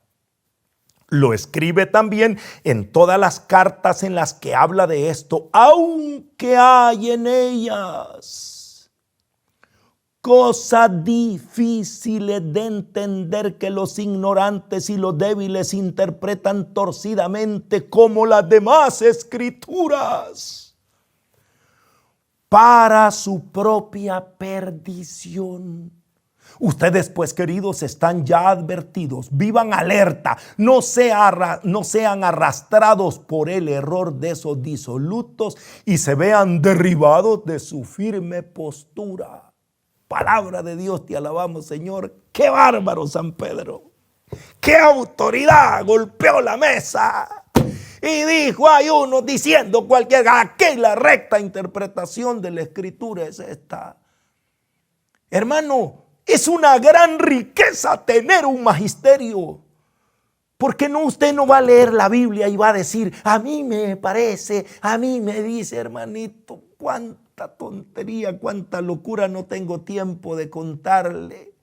Lo escribe también en todas las cartas en las que habla de esto, aunque hay en ellas cosas difíciles de entender que los ignorantes y los débiles interpretan torcidamente como las demás escrituras para su propia perdición. Ustedes, pues, queridos, están ya advertidos. Vivan alerta. No sean arrastrados por el error de esos disolutos y se vean derribados de su firme postura. Palabra de Dios, te alabamos, Señor. ¡Qué bárbaro, San Pedro! ¡Qué autoridad! Golpeó la mesa y dijo, hay unos diciendo cualquier, aquí la recta interpretación de la Escritura es esta. Hermano, es una gran riqueza tener un magisterio. ¿Por qué no usted no va a leer la Biblia y va a decir, a mí me parece, a mí me dice, hermanito, cuánta tontería, cuánta locura, no tengo tiempo de contarle?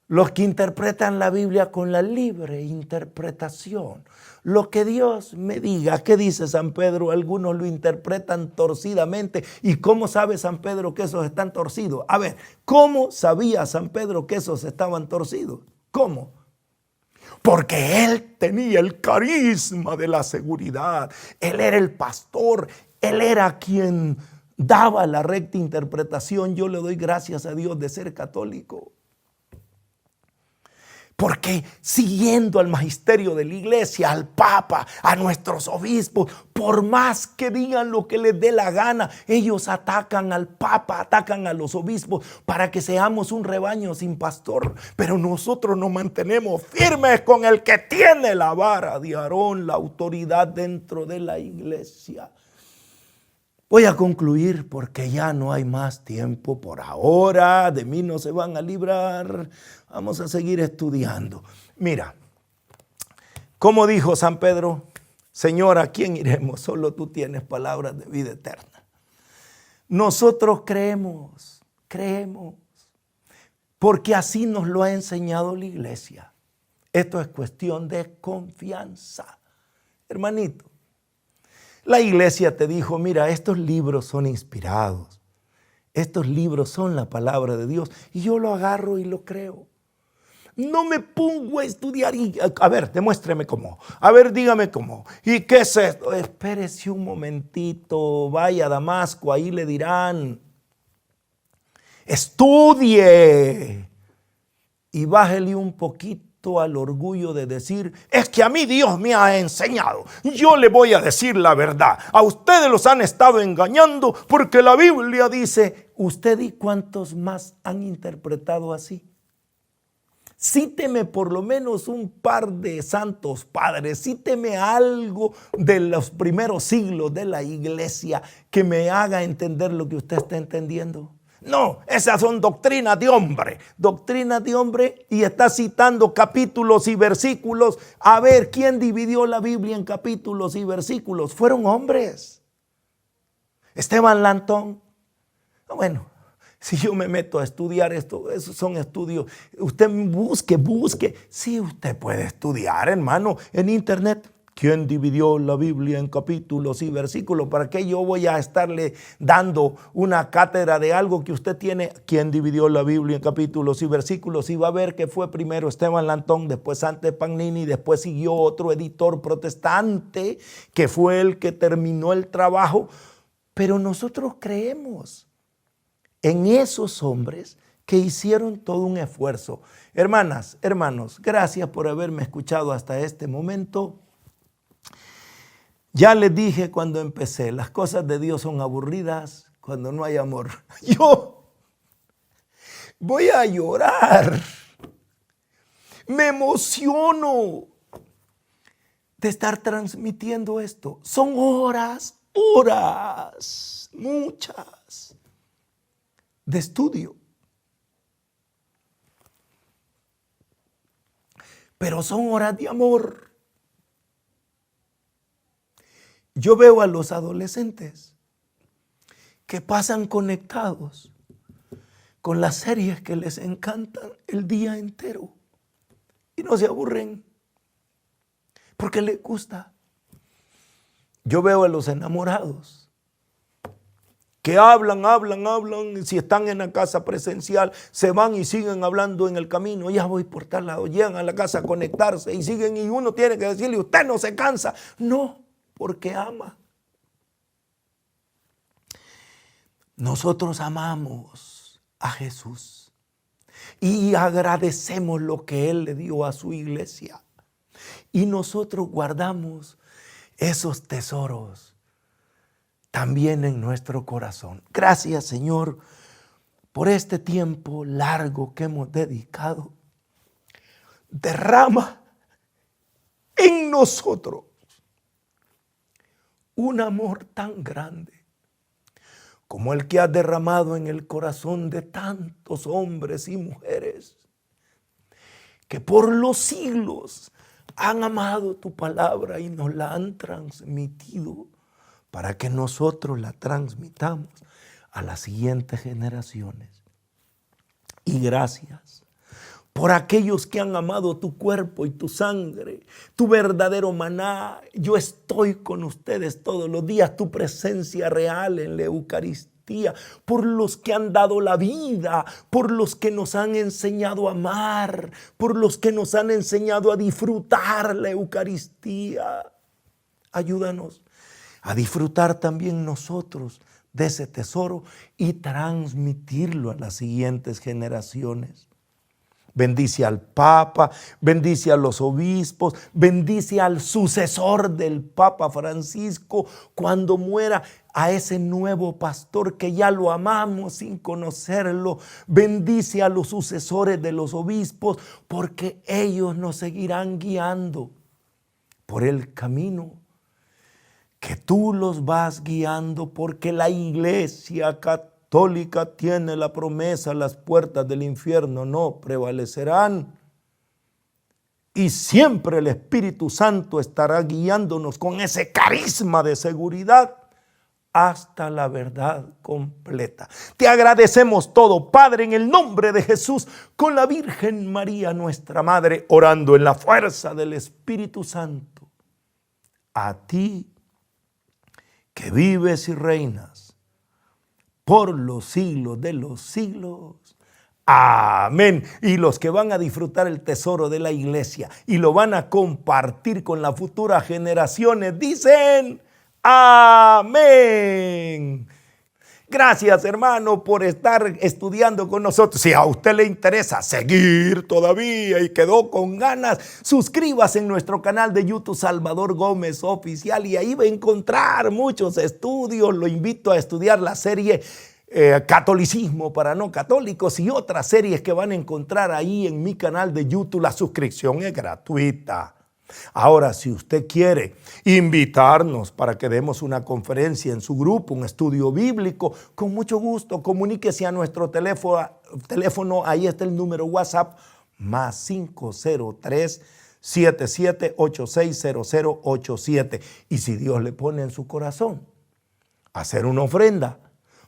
Los que interpretan la Biblia con la libre interpretación. Lo que Dios me diga. ¿Qué dice San Pedro? Algunos lo interpretan torcidamente. ¿Y cómo sabe San Pedro que esos están torcidos? A ver, ¿cómo sabía San Pedro que esos estaban torcidos? ¿Cómo? Porque él tenía el carisma de la seguridad. Él era el pastor. Él era quien daba la recta interpretación. Yo le doy gracias a Dios de ser católico. Porque siguiendo al magisterio de la iglesia, al papa, a nuestros obispos, por más que digan lo que les dé la gana, ellos atacan al papa, atacan a los obispos para que seamos un rebaño sin pastor. Pero nosotros nos mantenemos firmes con el que tiene la vara de Aarón, la autoridad dentro de la iglesia. Voy a concluir porque ya no hay más tiempo por ahora. De mí no se van a librar. Vamos a seguir estudiando. Mira, como dijo San Pedro, Señor, ¿a quién iremos? Solo tú tienes palabras de vida eterna. Nosotros creemos, porque así nos lo ha enseñado la iglesia. Esto es cuestión de confianza. Hermanito, la iglesia te dijo, mira, estos libros son inspirados. Estos libros son la palabra de Dios. Y yo lo agarro y lo creo. No me pongo a estudiar y, a ver, demuéstreme cómo. A ver, dígame cómo. ¿Y qué es esto? Espérese un momentito, vaya a Damasco, ahí le dirán. Estudie y bájele un poquito al orgullo de decir, es que a mí Dios me ha enseñado. Yo le voy a decir la verdad. A ustedes los han estado engañando porque la Biblia dice, ¿usted y cuántos más han interpretado así? Cíteme por lo menos un par de santos padres, cíteme algo de los primeros siglos de la iglesia que me haga entender lo que usted está entendiendo. No, esas son doctrinas de hombre y está citando capítulos y versículos. A ver, ¿quién dividió la Biblia en capítulos y versículos? Fueron hombres. Esteban Lantón. Bueno, si yo me meto a estudiar esto, esos son estudios. Usted busque. Sí, usted puede estudiar, hermano, en internet. ¿Quién dividió la Biblia en capítulos y versículos? ¿Para qué yo voy a estarle dando una cátedra de algo que usted tiene? ¿Quién dividió la Biblia en capítulos y versículos? Y va a ver que fue primero Esteban Lantón, después Sante Pagnini, después siguió otro editor protestante que fue el que terminó el trabajo. Pero nosotros creemos en esos hombres que hicieron todo un esfuerzo. Hermanas, hermanos, gracias por haberme escuchado hasta este momento. Ya les dije cuando empecé, las cosas de Dios son aburridas cuando no hay amor. Yo voy a llorar. Me emociono de estar transmitiendo esto. Son horas, muchas, de estudio. Pero son horas de amor. Yo veo a los adolescentes que pasan conectados con las series que les encantan el día entero y no se aburren porque les gusta. Yo veo a los enamorados que hablan, y si están en la casa presencial, se van y siguen hablando en el camino. Ya voy por tal lado, llegan a la casa a conectarse y siguen, y uno tiene que decirle, usted no se cansa. No, porque ama. Nosotros amamos a Jesús y agradecemos lo que Él le dio a su iglesia. Y nosotros guardamos esos tesoros también en nuestro corazón. Gracias, Señor, por este tiempo largo que hemos dedicado. Derrama en nosotros un amor tan grande como el que has derramado en el corazón de tantos hombres y mujeres que por los siglos han amado tu palabra y nos la han transmitido para que nosotros la transmitamos a las siguientes generaciones. Y gracias por aquellos que han amado tu cuerpo y tu sangre, tu verdadero maná. Yo estoy con ustedes todos los días, tu presencia real en la Eucaristía, por los que han dado la vida, por los que nos han enseñado a amar, por los que nos han enseñado a disfrutar la Eucaristía. Ayúdanos a disfrutar también nosotros de ese tesoro y transmitirlo a las siguientes generaciones. Bendice al Papa, bendice a los obispos, bendice al sucesor del Papa Francisco cuando muera, a ese nuevo pastor que ya lo amamos sin conocerlo. Bendice a los sucesores de los obispos porque ellos nos seguirán guiando por el camino que tú los vas guiando, porque la Iglesia Católica tiene la promesa: las puertas del infierno no prevalecerán. Y siempre el Espíritu Santo estará guiándonos con ese carisma de seguridad hasta la verdad completa. Te agradecemos todo, Padre, en el nombre de Jesús, con la Virgen María, nuestra Madre, orando en la fuerza del Espíritu Santo. A ti, que vives y reinas por los siglos de los siglos. Amén. Y los que van a disfrutar el tesoro de la iglesia y lo van a compartir con las futuras generaciones, dicen amén. Gracias, hermano, por estar estudiando con nosotros. Si a usted le interesa seguir todavía y quedó con ganas, suscríbase en nuestro canal de YouTube Salvador Gómez Oficial y ahí va a encontrar muchos estudios. Lo invito a estudiar la serie Catolicismo para no católicos y otras series que van a encontrar ahí en mi canal de YouTube. La suscripción es gratuita. Ahora, si usted quiere invitarnos para que demos una conferencia en su grupo, un estudio bíblico, con mucho gusto, comuníquese a nuestro teléfono, ahí está el número WhatsApp, más 503-77860087. Y si Dios le pone en su corazón hacer una ofrenda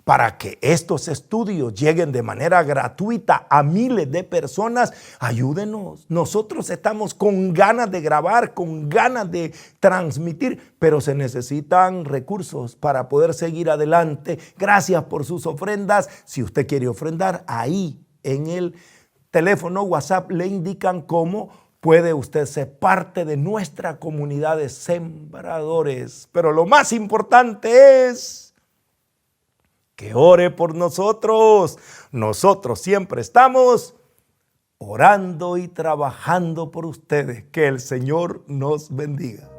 para que estos estudios lleguen de manera gratuita a miles de personas, ayúdenos. Nosotros estamos con ganas de grabar, con ganas de transmitir, pero se necesitan recursos para poder seguir adelante. Gracias por sus ofrendas. Si usted quiere ofrendar, ahí en el teléfono WhatsApp le indican cómo puede usted ser parte de nuestra comunidad de sembradores. Pero lo más importante es que ore por nosotros. Nosotros siempre estamos orando y trabajando por ustedes. Que el Señor nos bendiga.